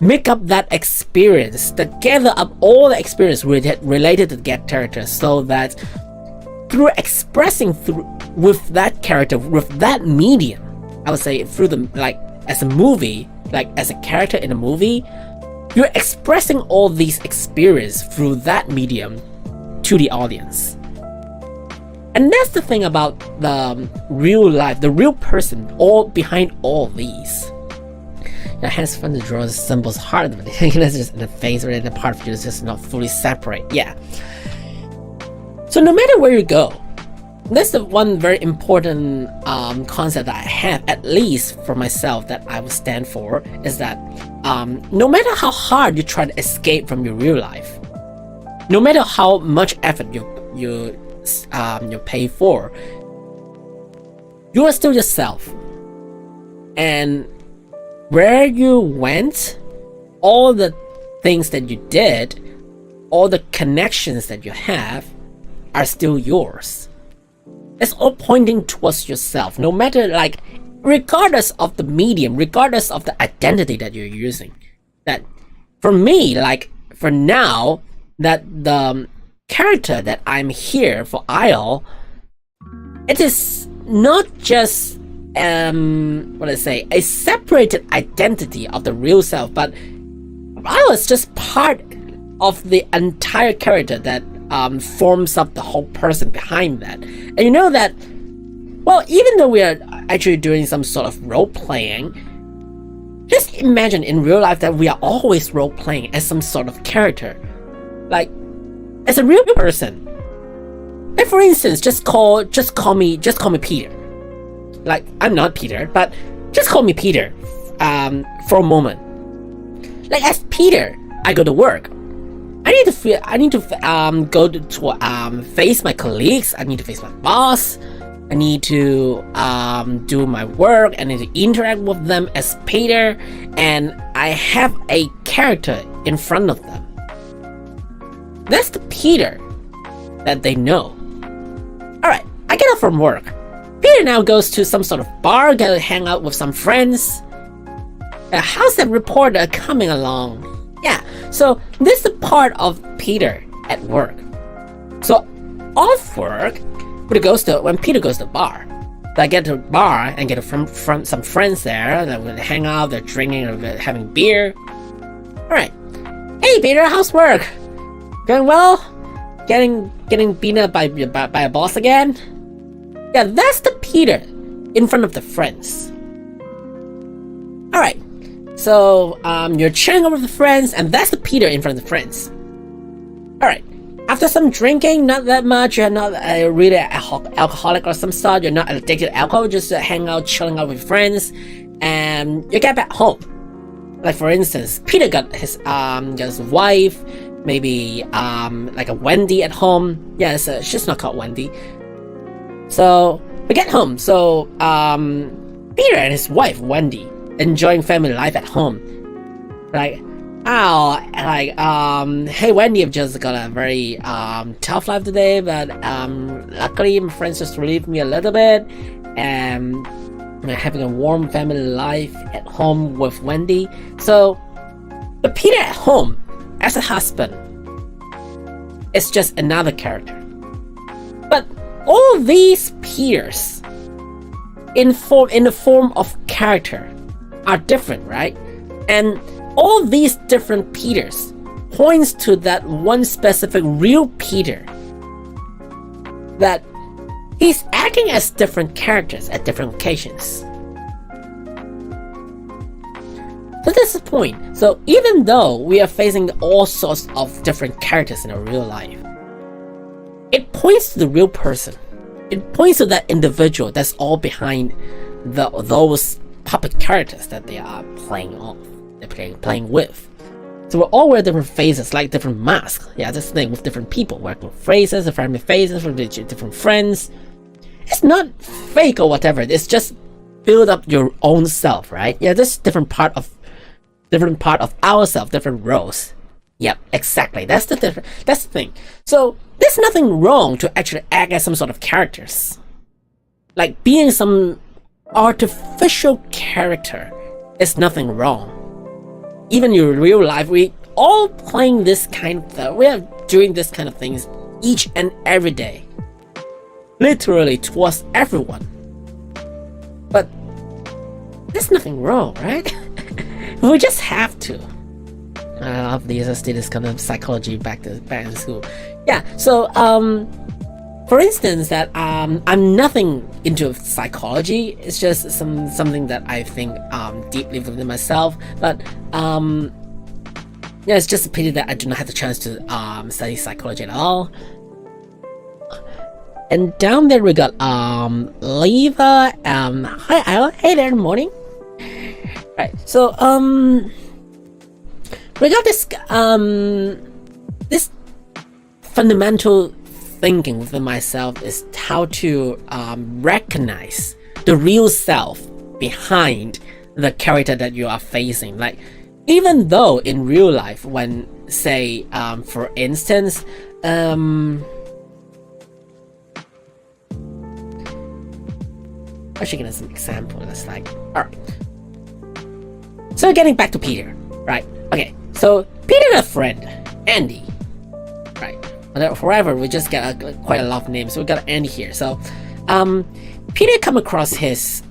make up that experience, to gather up all the experience related to that character, so that through expressing with that character, with that medium, I would say through the, like as a movie, like as a character in a movie, you're expressing all these experience through that medium to the audience. And that's the thing about the real life, the real person, all behind all these. It's fun to draw the symbols hard, but it's just in the face or in the part of you, it's just not fully separate. Yeah. So no matter where you go, that's the one very important concept that I have, at least for myself, that I would stand for, is that no matter how hard you try to escape from your real life, no matter how much effort you pay for, you are still yourself. And where you went, all the things that you did, all the connections that you have are still yours. It's all pointing towards yourself, no matter, like, regardless of the medium, regardless of the identity that you're using. That for me, like, for now, that the character that I'm here for Aile, it is not just a separated identity of the real self, but Aile is just part of the entire character that forms up the whole person behind that. And you know that, well, even though we are actually doing some sort of role playing, just imagine in real life that we are always role playing as some sort of character, like as a real person. Like for instance, just call me Peter. Like, I'm not Peter, but just call me Peter for a moment. Like as Peter, I go to work. I need to go to face my colleagues. I need to face my boss. I need to do my work. I need to interact with them as Peter, and I have a character in front of them. That's the Peter that they know. Alright, I get up from work. Peter now goes to some sort of bar, to hang out with some friends. How's that reporter coming along? Yeah, so this is the part of Peter at work. So off work, when Peter goes to the bar, I get to the bar and get from some friends there. They're gonna hang out, they're drinking, or they're having beer. Alright. Hey Peter, how's work? Going well? Getting beaten up by a boss again? Yeah, that's the Peter in front of the friends. Alright. So you're chatting over the friends, and that's the Peter in front of the friends. Alright. After some drinking, not that much, you're not really alcoholic or some sort, you're not addicted to alcohol, just hang out, chilling out with friends, and you get back home. Like for instance, Peter got his wife, maybe like a Wendy at home. Yeah, she's not called Wendy. So we get home. So Peter and his wife Wendy enjoying family life at home. Like, hey Wendy, I've just got a very tough life today, but luckily my friends just relieved me a little bit, and I'm having a warm family life at home with Wendy. So the Peter at home as a husband is just another character. But all these Peters in the form of character are different, right? And all these different Peters points to that one specific real Peter, that he's acting as different characters at different occasions. So that's the point. So even though we are facing all sorts of different characters in our real life, it points to the real person. It points to that individual that's all behind those puppet characters that they are playing with. So we all wear different faces, like different masks. Yeah, this thing with different people, working with faces, different faces from different friends. It's not fake or whatever. It's just build up your own self, right? Yeah, this different part of ourselves, different roles. Yep, exactly. That's the thing. So there's nothing wrong to actually act as some sort of characters. Like being some artificial character is nothing wrong. Even in real life, we all playing this kind of we are doing this kind of things each and every day. Literally towards everyone. But there's nothing wrong, right? We just have to. I love these students kind of psychology back in school. Yeah, so for instance, that I'm nothing into psychology. It's just something that I think deeply within myself. But yeah, it's just a pity that I do not have the chance to study psychology at all. And down there we got Leva. Hi Aile. Hey there, morning. Right. So we got this this fundamental thinking within myself is how to recognize the real self behind the character that you are facing. Like, even though in real life, when say for instance, I should give some example. That's like, alright. So getting back to Peter, right? Okay, so Peter got a friend, Andy, right? Forever we just get quite a lot of names. So we got Andy here. So Peter come across his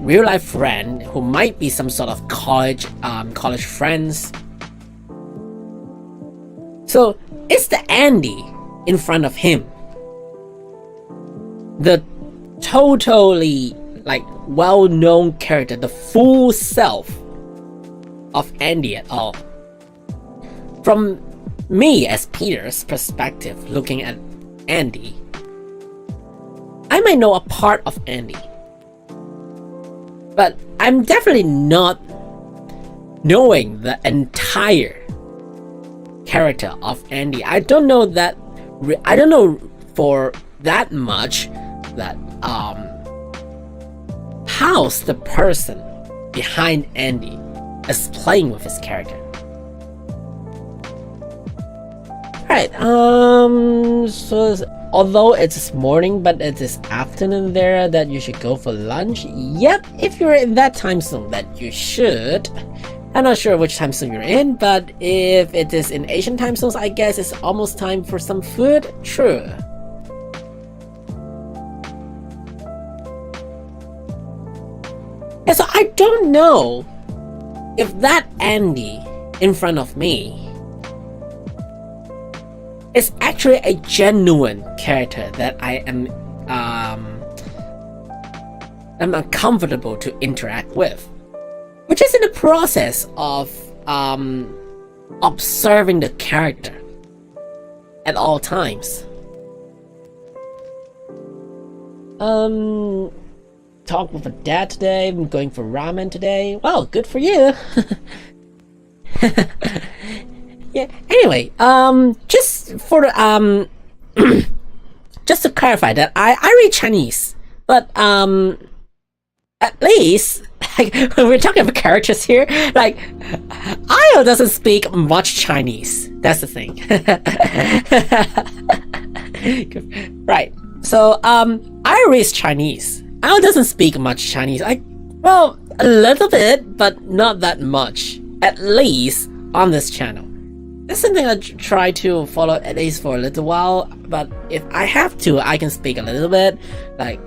real life friend who might be some sort of college friends. So it's the Andy in front of him, the totally like well-known character, the full self of Andy at all. From me as Peter's perspective, looking at Andy, I might know a part of Andy, but I'm definitely not knowing the entire character of Andy. I don't know for that much that how's the person behind Andy is playing with his character. Right, so although it's morning, but it is afternoon there that you should go for lunch. Yep, if you're in that time zone, that you should. I'm not sure which time zone you're in, but if it is in Asian time zones, I guess it's almost time for some food. True. And so I don't know if that Andy in front of me is actually a genuine character that I am uncomfortable to interact with, which is in the process of observing the character at all times. Talk with a dad today. I'm going for ramen today. Well, good for you. Yeah. Anyway, just for the just to clarify that I read Chinese, but at least like when we're talking about characters here, like Aile doesn't speak much Chinese. That's the thing. Right. So I read Chinese. Aile doesn't speak much Chinese. Well, a little bit, but not that much. At least on this channel. It's something I try to follow at least for a little while, but if I have to, I can speak a little bit, like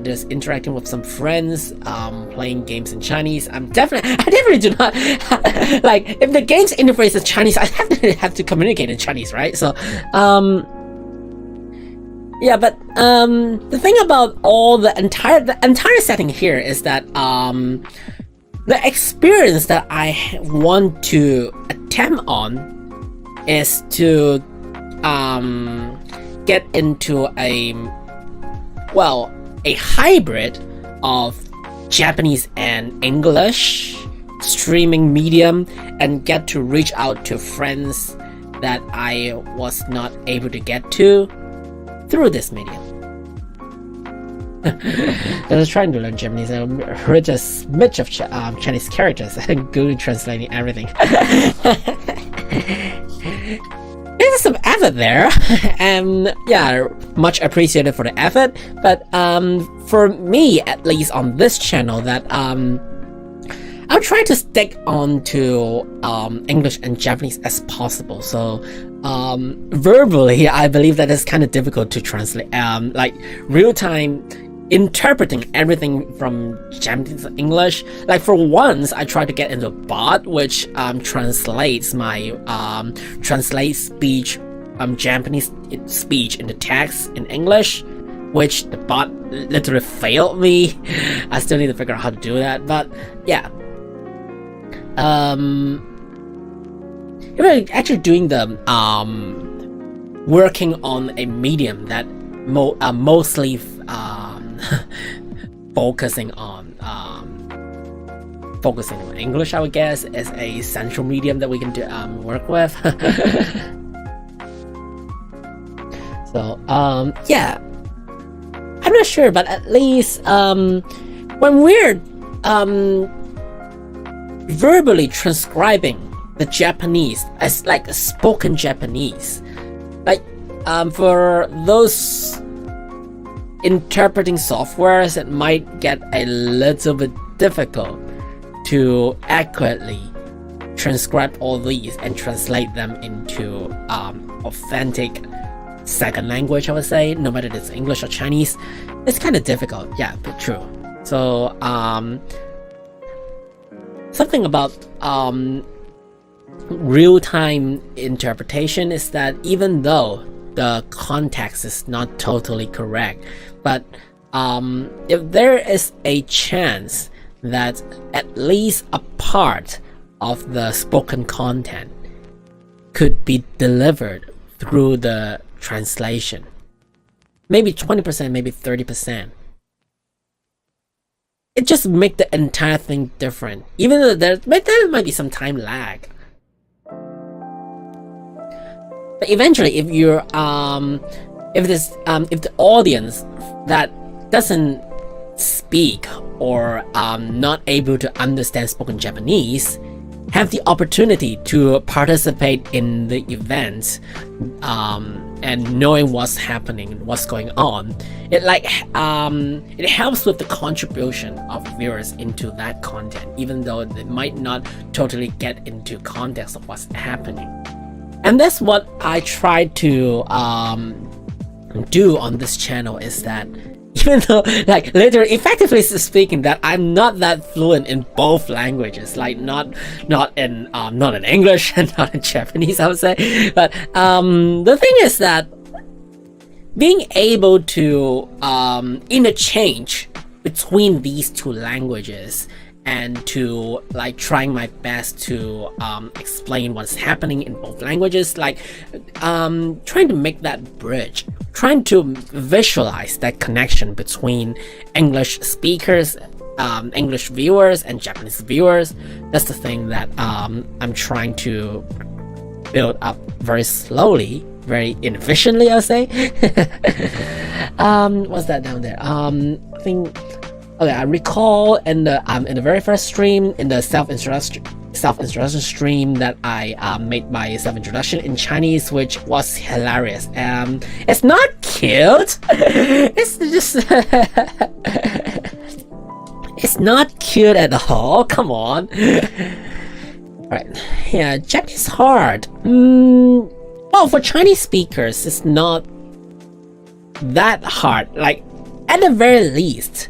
just interacting with some friends, playing games in Chinese. I definitely do not like if the game's interface is Chinese, I definitely have to communicate in Chinese, right? So yeah, but the thing about all the entire setting here is that the experience that I want to attempt on is to get into a hybrid of Japanese and English, streaming medium and get to reach out to friends that I was not able to get to through this medium. I was trying to learn Japanese. I heard a smidge of Chinese characters and Google translating everything. There's some effort there, and yeah, much appreciated for the effort. But for me, at least on this channel, that I'll try to stick on to English and Japanese as possible. So verbally, I believe that it's kind of difficult to translate. Like real time interpreting everything from Japanese to English. Like for once, I tried to get into a bot which translates my translates speech Japanese speech into text in English, which the bot literally failed me. I still need to figure out how to do that, but yeah. We're actually doing the working on a medium that mostly focusing on English, I would guess, as a central medium that we can do, work with. So yeah, I'm not sure, but at least when we're verbally transcribing the Japanese as like a spoken Japanese, like for those interpreting softwares, it might get a little bit difficult to accurately transcribe all these and translate them into authentic second language, I would say, no matter if it's English or Chinese. It's kind of difficult, yeah, but true. So something about real-time interpretation is that even though the context is not totally correct, but if there is a chance that at least a part of the spoken content could be delivered through the translation, maybe 20%, maybe 30%, it just make the entire thing different, even though there might be some time lag. But eventually, if you're if the audience that doesn't speak or not able to understand spoken Japanese have the opportunity to participate in the event and knowing what's happening, what's going on, it it helps with the contribution of viewers into that content, even though they might not totally get into context of what's happening. And that's what I try to do on this channel, is that even though, like, literally, effectively speaking, that I'm not that fluent in both languages, like not in English and not in Japanese, I would say. But the thing is that being able to interchange between these two languages and to like trying my best to explain what's happening in both languages, like trying to make that bridge, trying to visualize that connection between English speakers, English viewers and Japanese viewers. That's the thing that I'm trying to build up very slowly, very inefficiently, I'll say. What's that down there? I think, okay, I recall in the very first stream, in the self-introduction stream, that I made my self-introduction in Chinese, which was hilarious. It's not cute. It's just it's not cute at all. Come on. Right. Yeah, Japanese is hard. Well, for Chinese speakers, it's not that hard. Like, at the very least,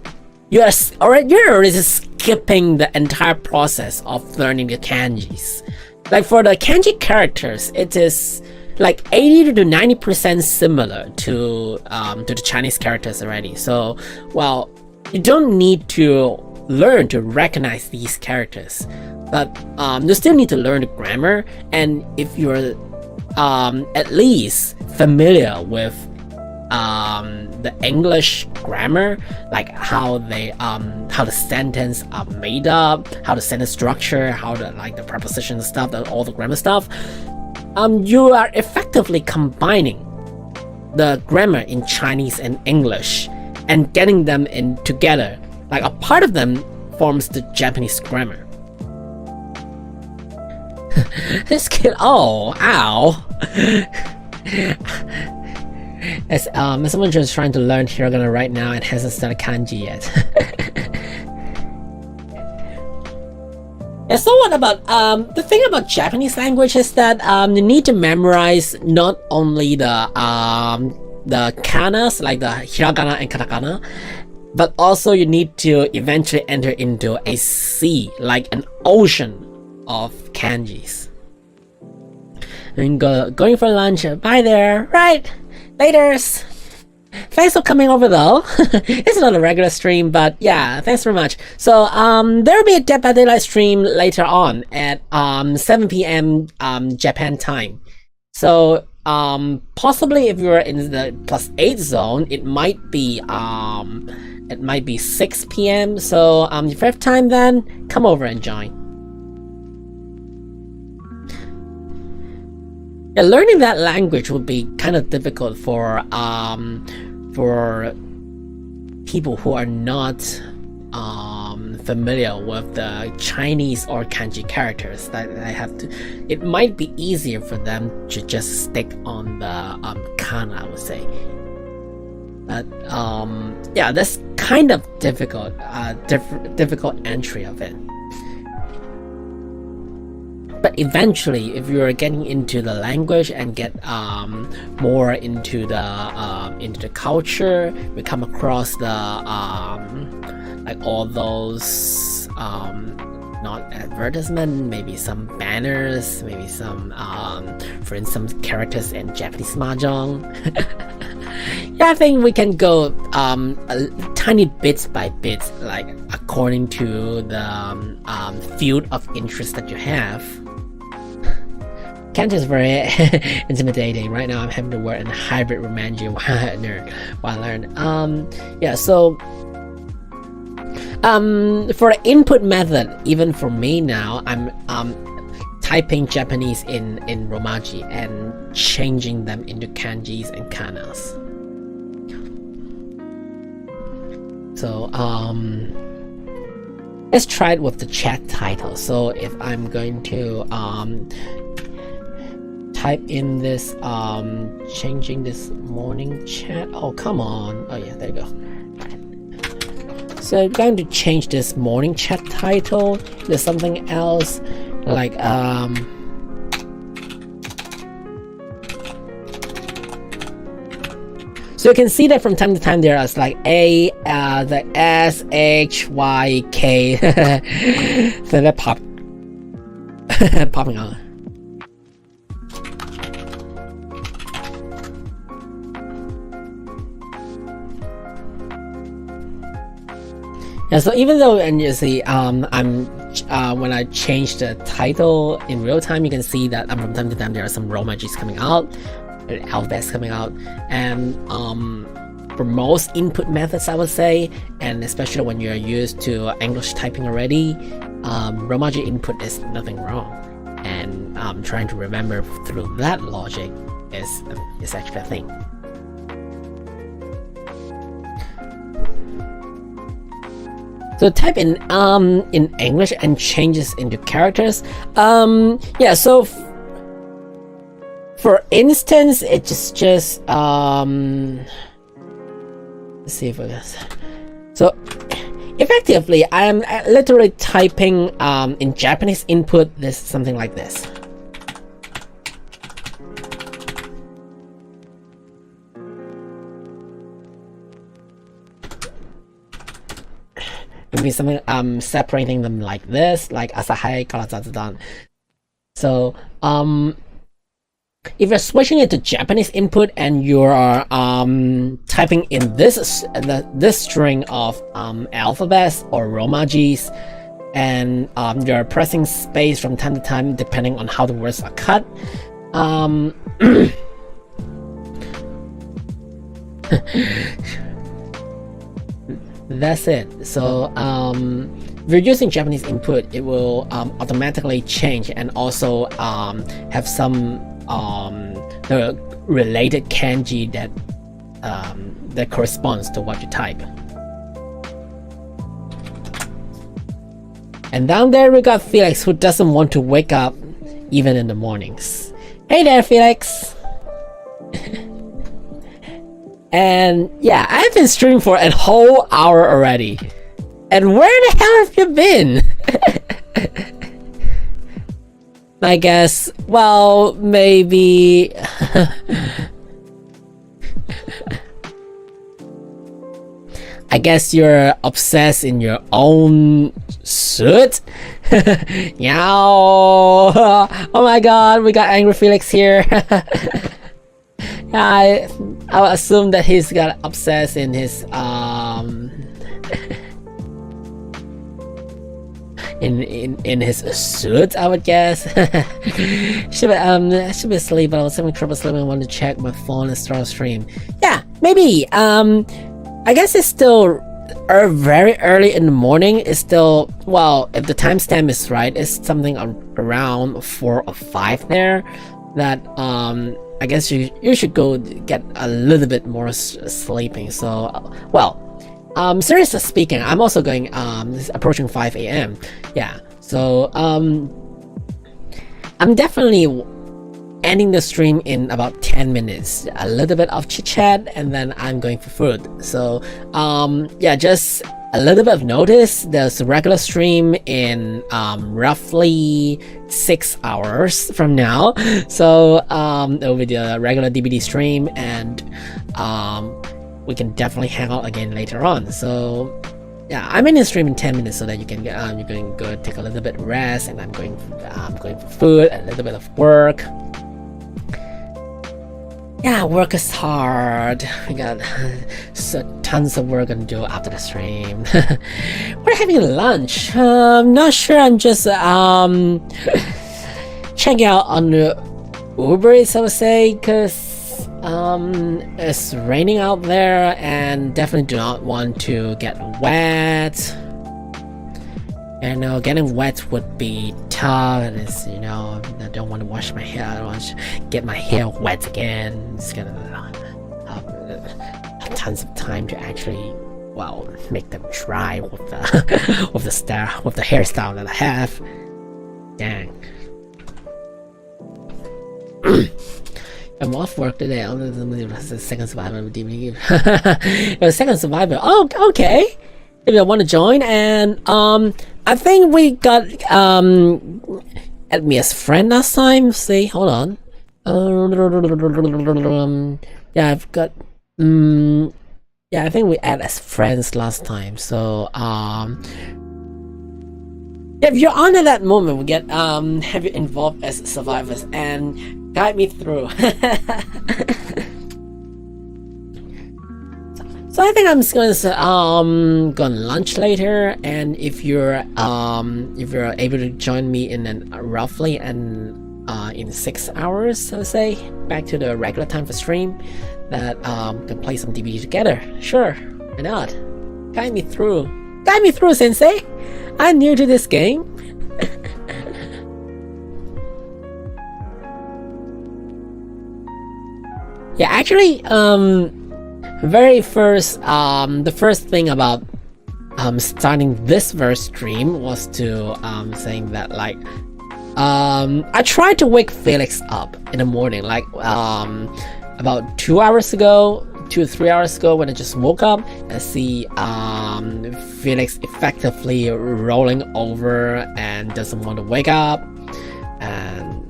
you're already skipping the entire process of learning the kanjis. Like for the kanji characters, it is like 80 to 90% similar to the Chinese characters already. So, well, you don't need to learn to recognize these characters, but you still need to learn the grammar. And if you're at least familiar with the English grammar, like how the sentence are made up, how the sentence structure, how the preposition stuff, all the grammar stuff. You are effectively combining the grammar in Chinese and English and getting them in together. Like a part of them forms the Japanese grammar. This kid, oh, ow. As someone just trying to learn hiragana right now and hasn't started kanji yet. Yeah, so what about the thing about Japanese language is that you need to memorize not only the kanas, like the hiragana and katakana, but also you need to eventually enter into a sea, like an ocean of kanjis. And going for lunch. Bye there. Right. Laters. Thanks for coming over though. It's not a regular stream, but yeah, thanks very much. So there'll be a Dead by Daylight stream later on at 7 p.m. Japan time. So possibly if you're in the +8 zone, it might be 6 p.m. So if you have time, then come over and join. Yeah, learning that language would be kind of difficult for people who are not familiar with the Chinese or kanji characters. That they have to. It might be easier for them to just stick on the kana, I would say. But yeah, that's kind of difficult. Difficult entry of it. But eventually, if you're getting into the language and get more into the culture, we come across the like all those not advertisement, maybe some banners, maybe some for instance characters in Japanese mahjong. Yeah, I think we can go tiny bits by bits, like according to the field of interest that you have. Kanji is very intimidating. Right now I'm having to work in hybrid romanji while I learn. Yeah, so for the input method, even for me now, I'm typing Japanese in romaji and changing them into kanjis and kanas. So let's try it with the chat title. So if I'm going to type in this changing this morning chat, oh come on, oh yeah, there you go. So I'm going to change this morning chat title to something else, like so you can see that from time to time there is like the SHYK so that popping on. Yeah, so even though, and you see, I'm when I change the title in real time, you can see that from time to time there are some romajis coming out, alphabets coming out, and for most input methods, I would say, and especially when you're used to English typing already, romaji input is nothing wrong, and trying to remember through that logic is actually a thing. So type in English and changes into characters. Yeah, so for instance, it's just let's see if I guess. So effectively, I am literally typing in Japanese input this something like this. Maybe something separating them like this, like Asahai Karazatsudan. So if you're switching it to Japanese input and you're typing in this string of alphabets or romajis, and you're pressing space from time to time depending on how the words are cut, That's it. So if you're using Japanese input, it will automatically change and also have some the related kanji that that corresponds to what you type. And down there we got Felix, who doesn't want to wake up even in the mornings. Hey there, Felix! And yeah, I've been streaming for a whole hour already. And where the hell have you been? I guess, well, maybe... I guess you're obsessed in your own suit? Yow! Oh my god, we got Angry Felix here. I would assume that he's got obsessed in his in his suit, I would guess. should be asleep, but I was having trouble sleeping. I wanted to check my phone and start a stream. Yeah, maybe. I guess it's still very early in the morning. It's still, well, if the timestamp is right, it's something around 4 or 5 there. That I guess you should go get a little bit more sleeping. So, well, seriously speaking, I'm also going approaching 5 a.m. Yeah, so I'm definitely ending the stream in about 10 minutes. A little bit of chit chat, and then I'm going for food. So yeah, just a little bit of notice. There's a regular stream in roughly 6 hours from now. So it'll be the regular DBD stream, and we can definitely hang out again later on. So yeah, I'm in the stream in 10 minutes so that you can go take a little bit of rest, and I'm going for food, a little bit of work. Yeah, work is hard. We got tons of work to do after the stream. We're having lunch. Not sure. I'm just checking out on the Uber Eats, I would say, because it's raining out there, and definitely do not want to get wet. And getting wet would be tough, and it's, I don't want to wash my hair. I don't want to get my hair wet again. It's gonna have tons of time to actually, well, make them dry with the with the hairstyle that I have. Dang. I'm off work today. I'm the second survivor of DBD. The second survivor. Oh, okay. If you want to join, and I think we got add me as friend last time. See, hold on. Yeah, I've got yeah, I think we add as friends last time. So if you're on at that moment, we get have you involved as survivors and guide me through. So I think I'm just going to go on lunch later, and if you're able to join me in roughly in 6 hours, I would say, back to the regular time for stream, that can play some DBD together. Sure, why not? Guide me through, Sensei. I'm new to this game. Yeah, actually, very first, the first thing about starting this verse stream was to saying that, like, I tried to wake Felix up in the morning, like about 2 hours ago, 2 or 3 hours ago, when I just woke up and see Felix effectively rolling over and doesn't want to wake up. And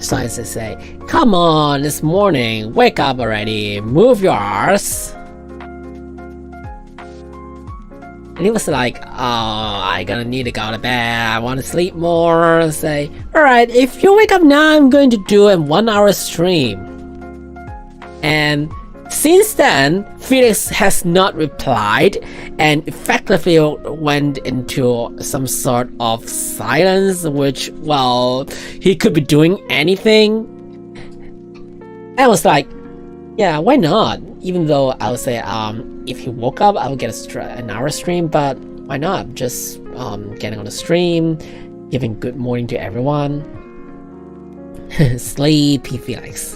so I just say, come on, it's morning, wake up already, move your arse. And he was like, oh, I gonna need to go to bed, I want to sleep more. I say, alright, if you wake up now, I'm going to do a 1 hour stream. And since then, Felix has not replied and effectively went into some sort of silence, which, well, he could be doing anything. I was like, Yeah, why not? Even though I would say if he woke up, I would get an hour stream, but why not? Just getting on the stream, giving good morning to everyone. Sleepy Felix.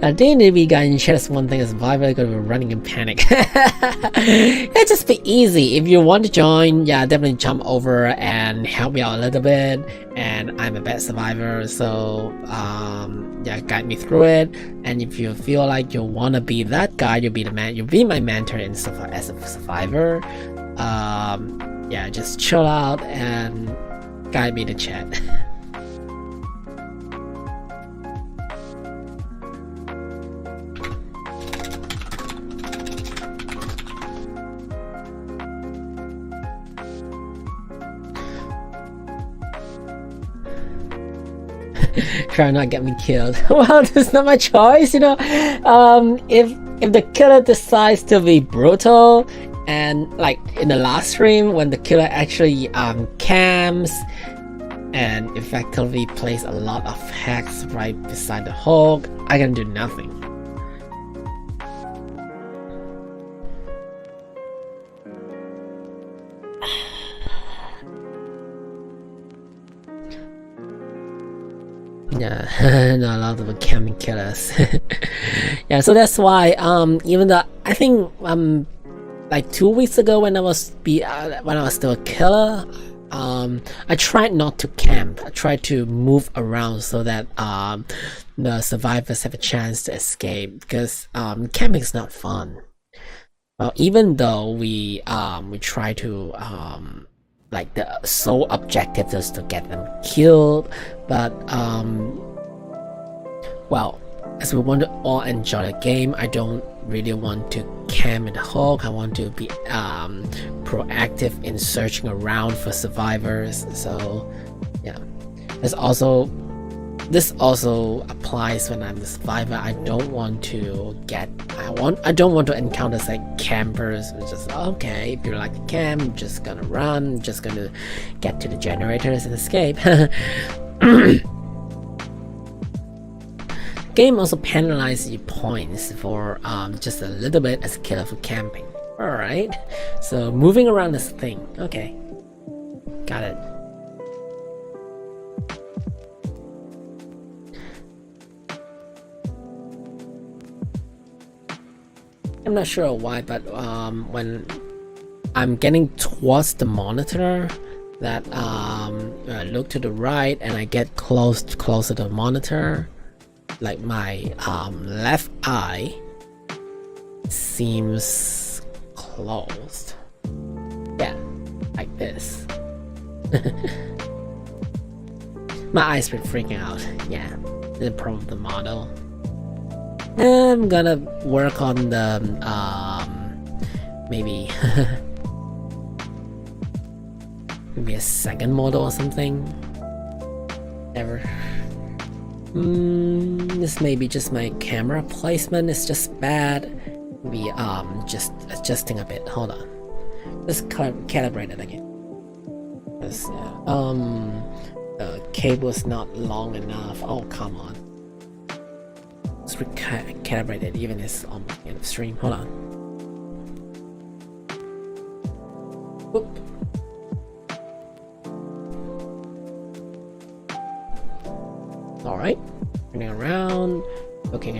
I didn't we got in chat one thing as Survivor gonna be running in panic. It'd just be easy. If you want to join, yeah, definitely jump over and help me out a little bit. And I'm a bad survivor, so yeah, guide me through it. And if you feel like you wanna be that guy, you'll be my mentor and stuff as a survivor. Yeah, just chill out and guide me to chat. Try not get me killed. Well, that's not my choice, you know. If the killer decides to be brutal, and like in the last stream when the killer actually camps and effectively plays a lot of hacks right beside the hog, I can do nothing. Yeah, not a lot of camping killers. Yeah, so that's why even though I think like 2 weeks ago when I was still a killer, I tried not to camp. I tried to move around so that the survivors have a chance to escape, because camping is not fun. Well, even though we try to like the sole objective is to get them killed, but well, as we want to all enjoy the game, I don't really want to camp in the hole. I want to be proactive in searching around for survivors. So yeah, this also applies when I'm a survivor. I don't want to encounter like campers. It's just okay, if you're like a camp, I'm just gonna run, just gonna get to the generators and escape. Game also penalizes you points for just a little bit as a killer for camping. Alright, so moving around is a thing. Okay, got it. I'm not sure why, but when I'm getting towards the monitor, that I look to the right and I get closer to the monitor, like my left eye seems closed. Yeah, like this. My eyes been freaking out. Yeah, the problem of the model. I'm gonna work on the maybe maybe a second model or something. Never. This may be just my camera placement is just bad. Maybe just adjusting a bit. Hold on. Just calibrate it again. This, the cable is not long enough. Oh, come on. Let's recalibrate it even as on the end of stream. Hold on. Oop. Alright. Turning around. Looking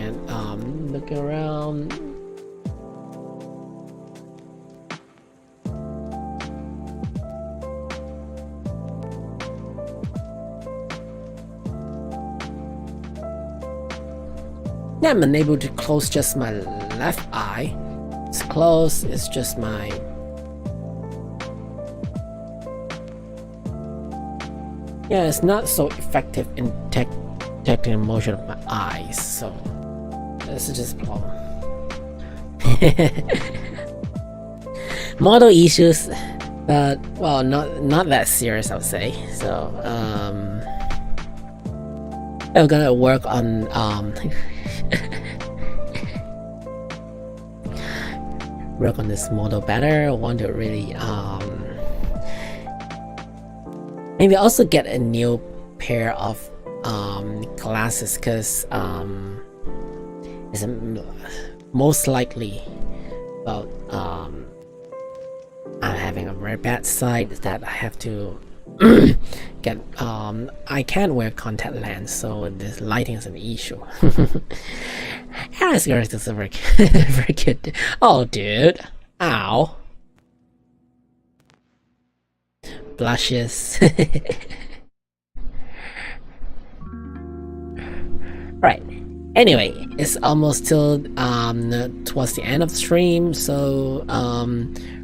around. Yeah, I'm unable to close just my left eye. It's closed, it's just my... Yeah, it's not so effective in detecting the motion of my eyes, so... This is just a problem. Model issues, but, well, not that serious, I would say. So, I'm gonna work on, work on this model better. I want to really maybe also get a new pair of glasses, because most likely, well, I'm having a very bad side that I have to get. I can't wear contact lens, so this lighting is an issue. Alice girls is a very, very good. Oh, dude! Ow! Blushes. Right. Anyway, it's almost till towards the end of the stream, so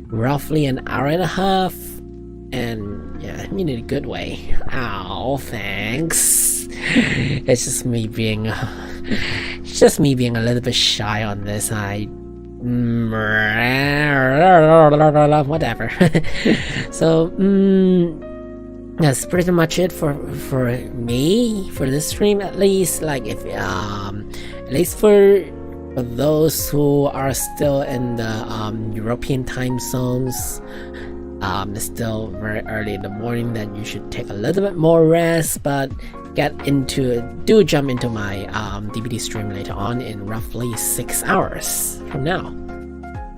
roughly an hour and a half, and yeah, you need a good way. Ow, thanks. It's just me being a little bit shy on this. Whatever. So that's pretty much it for me for this stream, at least. Like, if at least for those who are still in the European time zones, it's still very early in the morning, that you should take a little bit more rest, but do jump into my DVD stream later on in roughly 6 hours from now.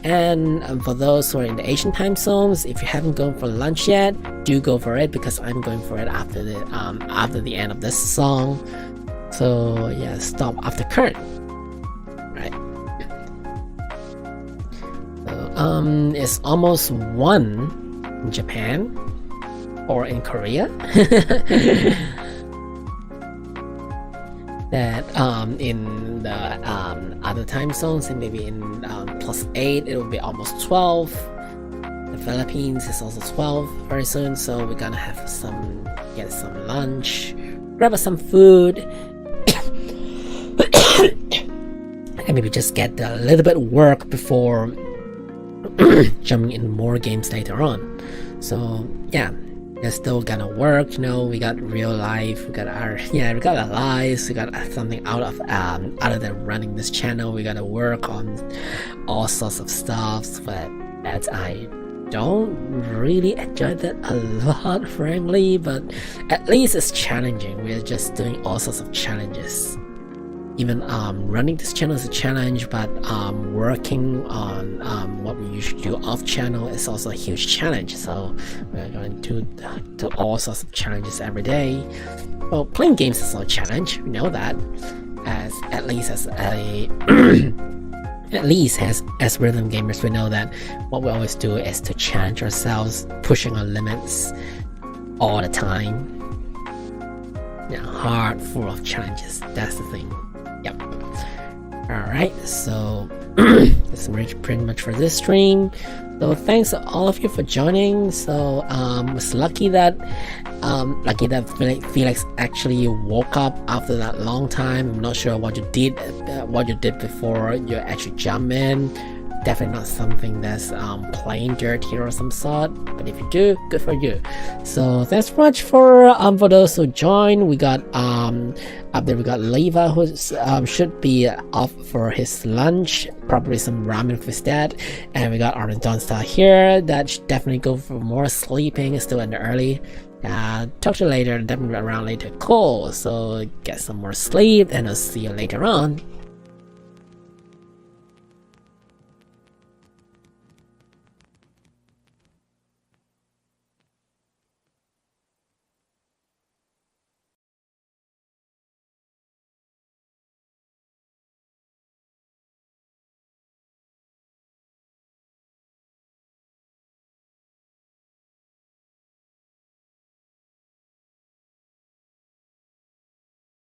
And for those who are in the Asian time zones, if you haven't gone for lunch yet, do go for it, because I'm going for it after the end of this song. So yeah, stop after current. Right. So it's almost 1 in Japan or in Korea. That in the other time zones, and maybe in +8, it will be almost 12. The Philippines is also 12 very soon, so we're gonna have get some lunch, grab us some food, and maybe just get a little bit of work before jumping in more games later on. So yeah, they're still gonna work, you know. We got real life, we got our lives, we got something out of than running this channel. We gotta work on all sorts of stuff, but I don't really enjoy that a lot, frankly, but at least it's challenging. We're just doing all sorts of challenges. Even running this channel is a challenge, but working on what we usually do off channel is also a huge challenge. So we're going to do all sorts of challenges every day. Well, playing games is also a challenge, we know that, as rhythm gamers, we know that what we always do is to challenge ourselves, pushing our limits all the time. Yeah, heart full of challenges, that's the thing. Yep. Alright, so that's pretty much for this stream. So thanks to all of you for joining. So was lucky that Felix actually woke up after that long time. I'm not sure what you did before you actually jump in. Definitely not something that's plain dirty or some sort, but if you do, good for you. So thanks so much for those who joined. We got up there, we got Leva, who should be off for his lunch, probably some ramen with his dad, and we got Arden Donstar here that should definitely go for more sleeping. It's still in the early. Talk to you later, definitely around later. Cool, so get some more sleep, and I'll see you later on.